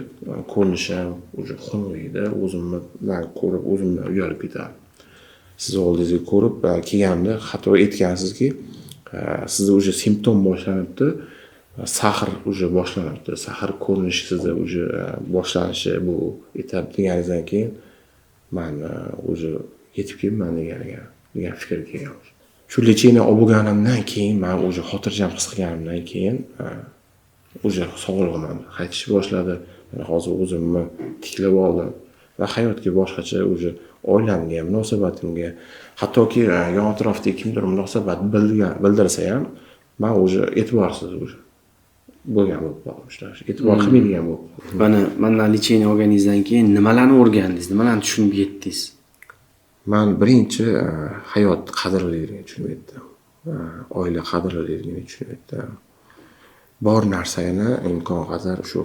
ko'rinishim o'sha xunriydi, o'zimni men ko'rib o'zimdan uyalib ketardim. Siz oldingizga ko'rib kelganimda hatto aytgansizki, sizda o'sha simptom boshlanibdi, sahr o'sha boshlanibdi, sahr ko'rinishi sizda o'sha boshlanishi bu etadi deganingizdan keyin men o'sha yetib kelibman degan fikrga kelgan. Shu lecheniya olganimdan keyin men o'sha xotirjam his qilganimdan keyin o'sha sog'lig'im ham qaytishni boshladi. Hozir o'zimni tiklab oldim va hayotga boshqacha o'sha oilamga, munosabatimga, hattoki yon atrofdagi kimdir munosabat bildirsa ham men o'sha e'tiborsiz o'sha bo'lgan bo'lib qoldim. E'tibor qilmaydigan bo'lib qoldim. Mana mendan lecheniya olganingizdan keyin nimalarni o'rgandingiz, nimalarni tushunib yetdingiz? Men birinchi hayot qadrliligini tushunib yetdim. Oila qadrliligini tushunib yetdim. Bor narsani imkon qadar shu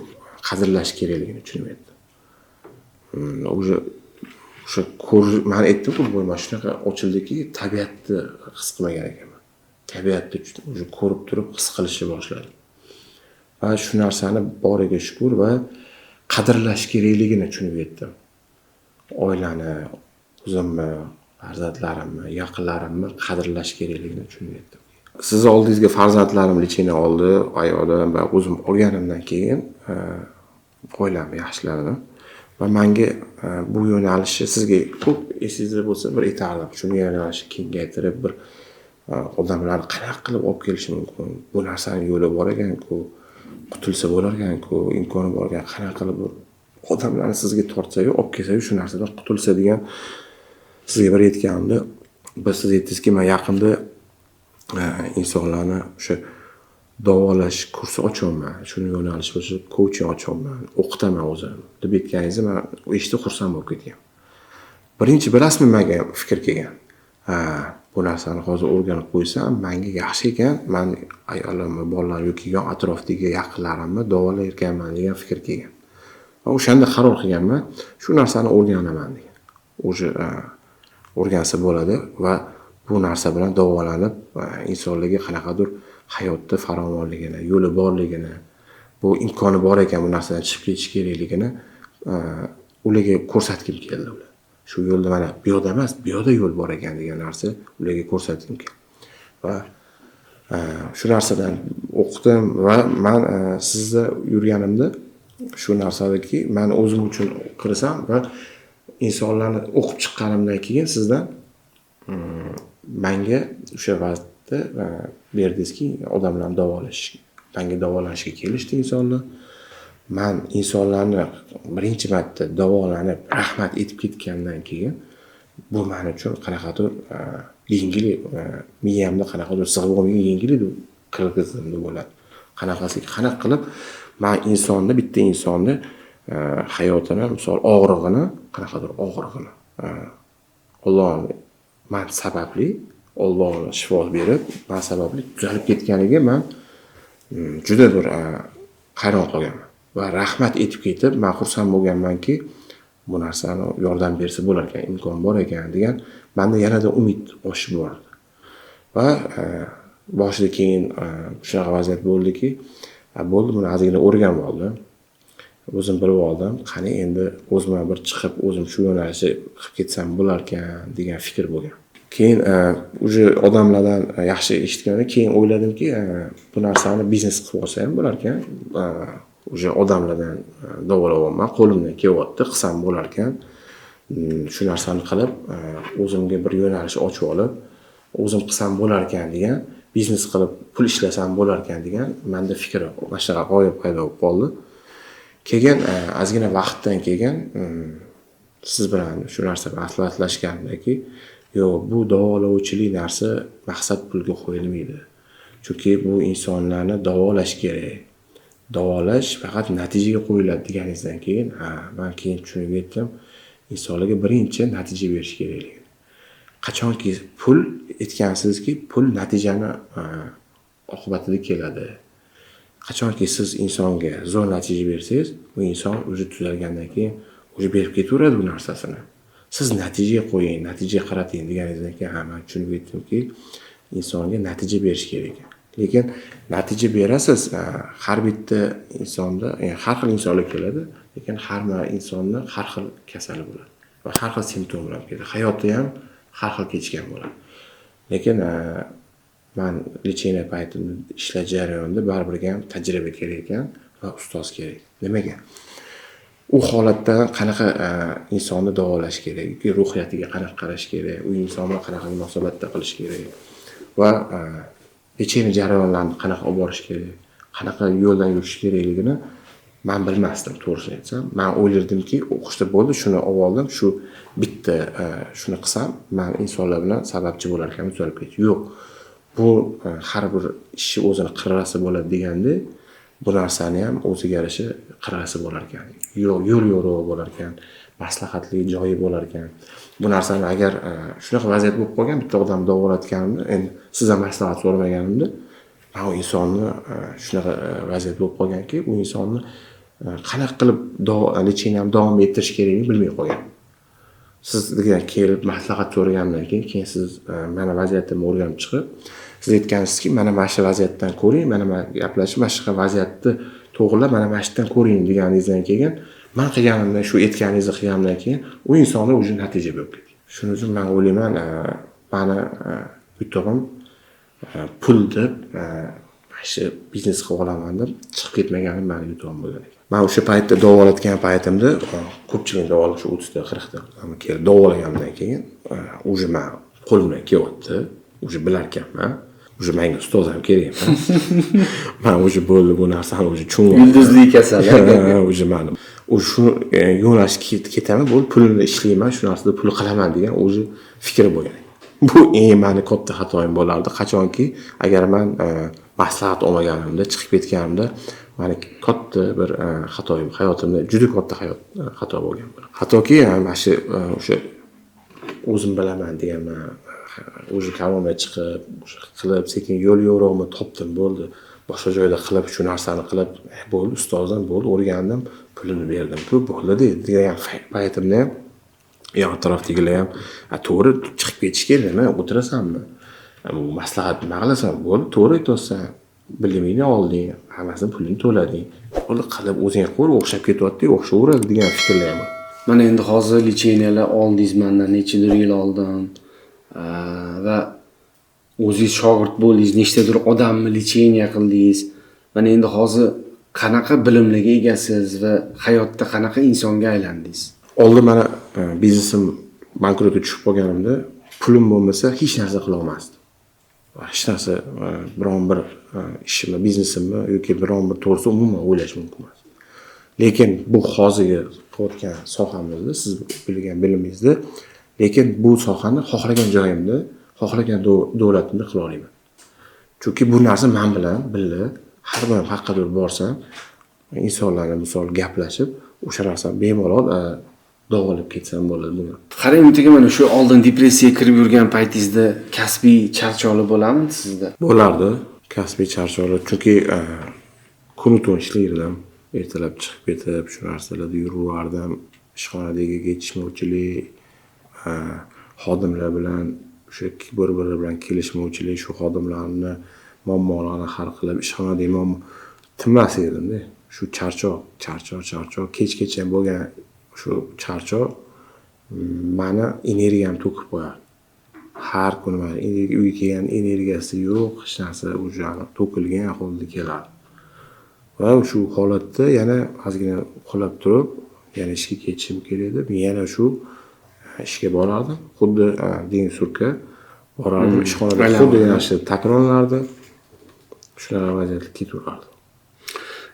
qadrlash kerakligini tushunib yetdim. O'sha men aytdim-ku, bo'lma shunaqa ochildiki, tabiatni his qilmagan ekanman. Tabiatni o'sha ko'rib turib his qilishni boshladim. Va shu narsani boriga shukr va qadrlash kerakligini tushunib yetdim. Oilani, o'zimni, farzandlarimni, yaqinlarimni qadrlash kerakligini tushunib yetdim. Siz oldingizga farzandlarim lecheniya oldi, ayolim va o'zim olganimdan keyin oilamni yaxshiladi. Va menga bu yo'nalishni sizga ko'p esingizda bo'lsa bir aytardim. Shuni yo'nalishni kengaytirib bir odamlarni qanaqa qilib olib kelish mumkin? Bu narsaning yo'li bor ekan-ku, qutulsa bo'lar ekan-ku, imkoni bor ekan, qanaqa qilib bir odamlarni sizga tortsa-yu, olib kelsa-yu shu narsadan qutulsa degan sizga bir aytganimda, siz aytdingizki, men yaqinda insonlarni o'sha davolash kursi ochaman, shuni yo'nalish bo'yicha coaching ochaman, o'qitaman o'zim deb aytganingizni men eshitib xursand bo'lib ketgan. Birinchi bilasizmi menga fikr kelgan. Bu narsani hozir o'rganib qo'ysam, menga yaxshi ekan, men ayolimni, bolalarim yoki yon atrofdagi yaqinlarimni davolayotganman degan fikr kelgan. Va o'shanda qaror qilganman, shu narsani o'rganaman degan. O'sha o'rgansa bo'ladi va bu narsa bilan davolanib insonlarga qanaqadir hayotda farovonligini, yo'li borligini, bu imkoni bor ekan bu narsadan chiqib ketish kerakligini ularga ko'rsatgim keldi ular. Shu yo'lda mana bu yo'lda emas, bu yo'lda yo'l bor ekan degan narsa ularga ko'rsatgim keldi. Va Shu narsadan o'qidim va men sizda yurganimda shu narsadaki men o'zim uchun qirsam va insonlarni o'qib chiqqanimdan keyin sizdan menga o'sha vaqtda berdingizki, odamlarni menga davolanishga kelishdi insonlar. Men insonlarni birinchi marta davolanib rahmat aytib ketgandan keyin bu men uchun qanaqadir yengil, miyamda qanaqadir sig'ib olmagan yengil edi, qilg'izimda bo'ladi. Qanaqa qilib men bitta insonni hayotini, misol og'rig'ini, qanaqadir og'rig'ini Alloh men sababli Alloh shifo berib, men sababli tuzalib ketganiga men juda bir hayron qolganman va rahmat aytib ketib, men xursand bo'lganmanki, bu narsani yordam bersa bo'lar ekan, imkon bor ekan degan menda yanada umid oshib bordi. Va boshida keyin shunaqa vaziyat bo'ldiki, bo'ldi, buni ozgina o'rganib oldim. O'zim bilib oldim, qani endi o'zimga bir chiqib, o'zim shu yo'nalishda qilib ketsam bo'lar ekan degan fikr bo'lgan. Keyin o'sha odamlardan yaxshi eshitgandan keyin o'yladimki, bu narsani biznes qilib olsa ham bo'lar ekan. O'sha odamlardan davolayapman, qo'limdan kelyapti, qilsam bo'lar ekan. Shu narsani qilib, o'zimga bir yo'nalish ochib olib, o'zim qilsam bo'lar ekan degan, biznes qilib pul ishlasam bo'lar ekan degan menda fikr, mana shunaqa g'oya paydo bo'lib qoldi. Keyin ozgina vaqtdan keyin siz bilan shu narsa maslahatlashgandaki, yo'q, bu davolovchilik narsa maqsad pulga qo'yilmaydi. Chunki bu insonlarni davolash kerak. Davolash faqat natijaga qo'yiladi deganingizdan keyin, men keyin tushunib yetdim, insonlarga birinchi natija berish kerakligini. Qachonki pul aytgansizki, pul natijani oqibatida keladi. Qachonki siz insonga zo'r natija bersangiz, bu inson o'zi tuzalgandan keyin o'zi berib ketaveradi bu narsasini. Siz natijaga qo'ying, natijaga qarating deganingizdan keyin men tushunib yetdimki, insonga natija berish kerak. Lekin natija berasiz, har bitta insonda, ya'ni har xil insonlar keladi, lekin har bir insonda har xil kasali bo'ladi va har xil simptomlar keladi. Hayotda ham har xil kechgan bo'ladi. Lekin men lecheniya paytimda ishlash jarayonida baribir ham tajriba kerak ekan va ustoz kerak. Nimaga? U holatda qanaqa insonni davolash kerak, ruhiyatiga qanaqa qarash kerak, u inson bilan qanaqa munosabatda qilish kerak va lecheniya jarayonlarini qanaqa olib borish kerak, qanaqa yo'ldan yurish kerakligini men bilmasdim, to'g'risini aytsam. Men o'ylardimki, o'qishda bo'ldi, shuni olib oldim, shu bitta shuni qilsam, men insonlar bilan sababchi bo'lar ekan, tuzalib ketdi. Yo'q. Bu har bir ishni o'zini qirrasi bo'ladi deganda, bu narsani ham o'ziga yarasha qirrasi bo'lar ekan. Yo'l yo'rig'i bo'lar ekan, maslahatli joyi bo'lar ekan. Bu narsani agar shunaqa vaziyat bo'lib qolgan, bitta odam davolatganimda, endi sizdan maslahat so'ramaganimda, men u insonni shunaqa vaziyat bo'lib qolganki, u insonni qanaqa qilib lecheniyani davom ettirish kerakligini bilmay qolgan. Siz degan kelib maslahat so'ragandan keyin siz mana vaziyatimni o'rganib chiqib, siz aytgansizki, mana shu vaziyatdan ko'ring, mana gaplashib, mana shu vaziyatni to'g'rilab, mana shu yerdan ko'ring deganingizdan keyin, men qilganimdan, shu aytganingizni qilganimdan keyin u insonda o'zi natija bo'lib ketdi. Shuning uchun men o'ylayman, meni yutug'im pul deb, shu biznes qilib olaman deb chiqib ketmaganim meni yutug'im bo'lgan ekan. Men o'sha paytda davolatgan paytimda ko'pchilik davolash 30 ta 40 ta kelib davolagandan keyin o'zi men qo'limdan kelyapti, o'zi bilar ekanman. O'zi menga ustoz ham kerak emas. Men o'zi bo'ldi bu narsani o'zi tushundim. Yulduzli kasal. O'zi men shu yo'nalishga ketaman, bo'ldi, pulni ishlayman, shu narsada pul qilaman degan o'zi fikri bo'lgan. Bu eng meni katta xatoim bo'lardi. Qachonki agar men maslahat olmaganimda, chiqib ketganimda, meni katta bir xatoim, hayotimda juda katta xato bo'lgan bo'lardi. Xatoki mana shu o'sha o'zim bilaman deganman, o'zi karvonga chiqib, qilib, sekin yo'l yo'rog'imni topdim, bo'ldi. Boshqa joyda qilib, shu narsani qilib, bo'ldi, ustozdan bo'ldi, o'rgandim, pulini berdim. Bu bo'ldi degan paytimda ham yon atrofdagilar ham, to'g'ri chiqib ketish kerak, nima o'tirasanmi? Bu maslahat nima qilasan? Bo'ldi, to'g'ri aytsan. Bilimingni olding, hammasini pulini to'lading. Bo'ldi, qilib o'zing qo'l o'xshab ketyapti, o'xshaveradi degan fikrlar ham. Mana endi hozir lecheniyalar oldingiz mendan nechadir yil oldin va o'zingiz shogird bo'ldingiz, nechtadir odamni lecheniya qildingiz. Mana endi hozir qanaqa bilimlarga egasiz va hayotda qanaqa insonga aylandingiz? Oldin mana biznesim bankrotga tushib qolganimda pulim bo'lmasa hech narsa qila olmasdim. Hech narsa biron bir ishimni, biznesimni yoki biron bir to'g'risi umuman o'ylash mumkin emas. Lekin bu hozirgi qilayotgan sohamizda, siz bilgan bilimingizda, lekin bu sohani xohlagan joyimda, xohlagan davlatimda qila olaman. Chunki bu narsa men bilan birga har doim haqqadur borsam, insonlarga misol gaplashib, o'sha narsa bemalol davolab ketsam bo'ladi buni. Qarang, aka, mana shu oldin depressiyaga kirib yurgan paytingizda kasbiy charchoqlik bo'larmidi sizda? Bo'lardi, kasbiy charchoqlik. Chunki kun tun ishlardim. Ertalab chiqib ketib, shu narsalarda yuraverdim. Ishxonadagi yetishmovchilik, xodimlar bilan o'sha bir-biri bilan kelishmovchilik, shu xodimlarni muammolarini hal qilib, ishxonadagi muammo tinmas edimda. Shu charchoq, kechgacha bo'lgan shu charchoq meni energiyamni to'kib qo'yardi. Har kuni men uyga kelgan energiyasi yo'q, hech narsa o'sha to'kilgan holda kelardi. Va shu holatda yana ozgina uxlab turib, yana ishga ketishim kerak edi. Men yana shu ishga borardim. Xuddi deng surka borardim, ishxonada xuddi yana shu takrorlanardi. Shunaqa vaziyatga ketaverardi.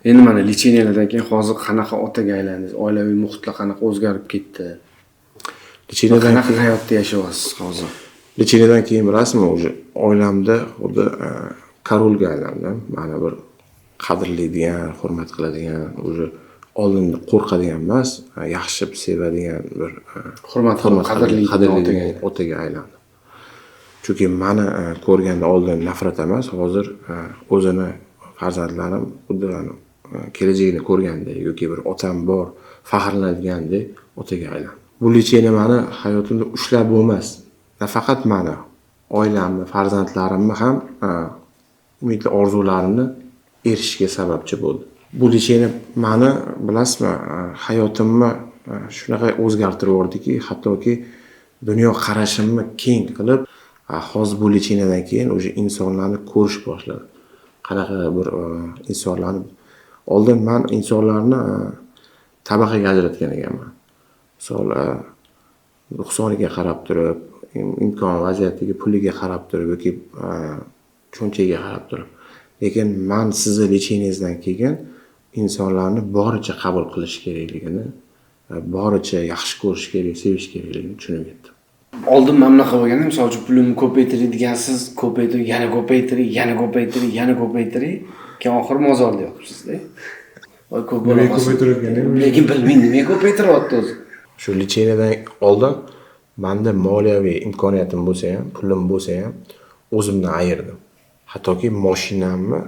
Endi mana lecheniyalardan keyin hozir qanaqa otaga aylandingiz? Oilaviy muhitlar qanaqa o'zgarib ketdi? Lecheniyadan qanaqa hayotda yashayapsiz hozir? Lecheniyadan keyin bilasizmi, o'sha oilamda xuddi korolga aylandim. Mana bir qadrlaydigan, hurmat qiladigan, o'sha oldinda qo'rqadigan emas, yaxshi sevadigan bir hurmat qadrlaydigan otaga aylandim. Chunki meni ko'rganda oldin nafrat emas, hozir o'zini farzandlarim xuddi kelajagini ko'rgandek yoki bir otam bor, faxrlanadiganday otaga aylandi. Bu lecheniya meni hayotimda ushlab bo'lmas. Nafaqat meni, oilamni, farzandlarimni ham umid orzularimni erishishga sababchi bo'ldi. Bu lecheniya meni, bilasizmi, hayotimni shunaqa o'zgartirib yubordiki, hattoki dunyo qarashimni keng qilib, hozir bu lecheniyadan keyin o'sha insonlarni ko'rish boshladim. Qanaqa bir insonlarni oldin men insonlarni tabaqaga ajratgan ekanman. Misol nuqsoniga qarab turib, imkon vaziyatiga, puliga qarab turib yoki cho'nchagiga qarab turib. Lekin men sizni lecheniyangizdan keyin insonlarni boricha qabul qilish kerakligini, boricha yaxshi ko'rish kerak, sevish kerakligini tushunib yetdim. Oldin men bunaqa bo'lganda, misol uchun pulimni ko'paytiring degansiz, ko'paytirib, yana ko'paytiring, keyin oxiri mozorda yotibsiz-da. Voy ko'p bo'la qolsin. Lekin bilmayman nimaga ko'paytiryapti o'zi. Shu lecheniyadan oldin menda moliyaviy imkoniyatim bo'lsa ham, pulim bo'lsa ham o'zimdan ayirdim. Hattoki mashinamni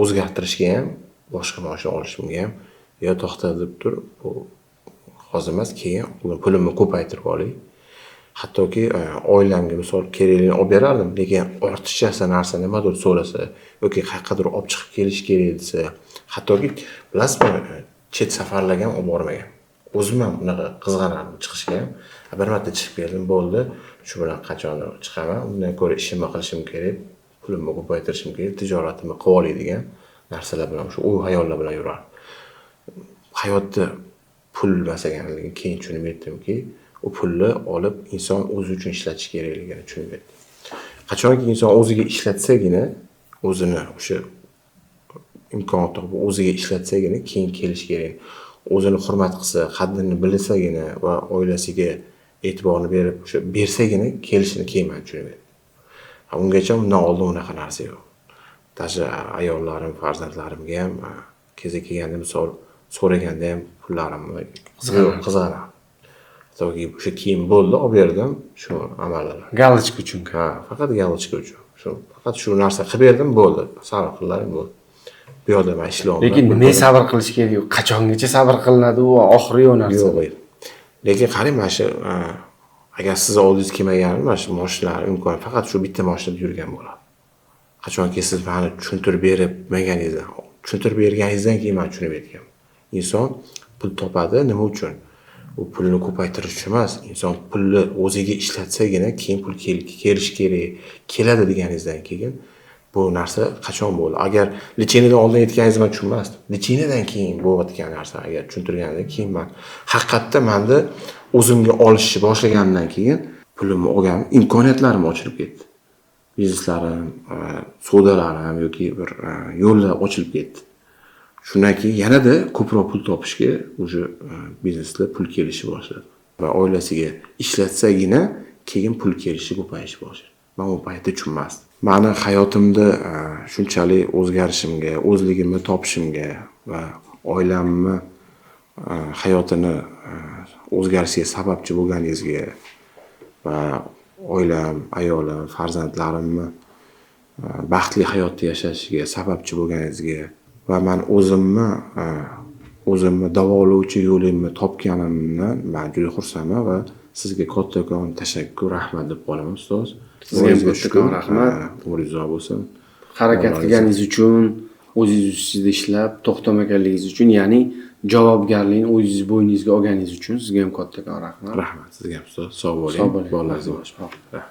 o'zgartirishga ham, boshqa mashina olishimga ham yo to'xta deb turib, bu hozir emas, keyin pulimni ko'paytirib olay. Hattoki oilamga misol kerakligini olib berardim, lekin ortiqcha narsa nimadir so'rasa yoki qayergadir olib chiqib kelish kerak desa, hattoki bilasizmi, chet safarlarga ham olib bormagan. O'zim ham bunaqa qizg'anardim chiqishga ham. Bir marta chiqib keldim, bo'ldi. Shu bilan qachon chiqaman, undan ko'ra ishimni qilishim kerak, pulimni ko'paytirishim kerak, tijoratimni qilib olay degan narsalar bilan, shu o'y hayollar bilan yurardim. Hayotda pul masalanligini keyin tushunib yetdimki, u pulni olib inson o'zi uchun ishlatish kerakligini tushunib yetdim. Qachonki inson o'ziga ishlatsagina, o'zini o'sha imkoniyat topib o'ziga ishlatsagina keyin kelish kerak. O'zini hurmat qilsa, qadrini bilsagina va oilasiga e'tiborni berib, o'sha bersagina kelishini keyin men tushunib yetdim. Ungacha undan oldin unaqa narsa yo'q. Tashi ayollarim, farzandlarimga ham keza kelganda misol so'raganda ham pullarimni qizg'anardim. Hattoki o'sha kiyim bo'ldi, olib berdim, shu amallar. Galochka uchun. Ha, faqat galochka uchun. Faqat shu narsa qilib berdim, bo'ldi. Sabr qilaring bo'ldi. Bu yoqda men ishlayapman. Lekin nima sabr qilish kerak? Qachongacha sabr qilinadi u oxiri yo'q narsa. Yo'q. Lekin qarang, mana shu agar siz oldingiz kelmagan, mana shu mashinalar imkon faqat shu bitta mashinada yurgan bo'ladi. Qachonki siz meni tushuntirib berganingizdan keyin men tushunib yetganman. Inson pul topadi, nima uchun? u pulni ko'paytirish uchun emas, inson pulni o'ziga ishlatsagina keyin pul kelishi kerak, keladi deganingizdan keyin bu narsa qachon bo'ldi? Agar licheniyadan oldin aytganingizni men tushunmasdim. Licheniyadan keyin bo'layotgan narsa agar tushuntirganingizdan keyin men haqiqatda menda o'zimga olishni boshlaganimdan keyin pulimni olgan imkoniyatlarim ochilib ketdi. Bizneslarim, savdolarim yoki bir yo'llar ochilib ketdi. Shundan keyin yanada ko'proq pul topishga o'sha biznesda pul kelishni boshladi. Va oilasiga ishlatsagina keyin pul kelishi ko'payishi boshladi. Men u paytda tushunmasdim. Meni hayotimda shunchalik o'zgarishimga, o'zligimni topishimga va oilamni hayotini o'zgarishiga sababchi bo'lganingizga va oilam, ayolim, farzandlarimni baxtli hayotda yashashiga sababchi bo'lganingizga va men o'zimni davolovchi yo'limni topganimdan men juda xursandman va sizga kattakon tashakkur, rahmat deb qolaman ustoz. Sizga ham kattakon rahmat. Umringiz uzoq bo'lsin. Harakat qilganingiz uchun, o'zingiz ustida ishlab, to'xtamaganligingiz uchun, ya'ni javobgarlikni o'zingiz bo'yningizga olganingiz uchun sizga ham kattakon rahmat. Rahmat sizga ham ustoz. Sog' bo'ling. Sog' bo'ling. Bolalaringiz yaxshi. Rahmat.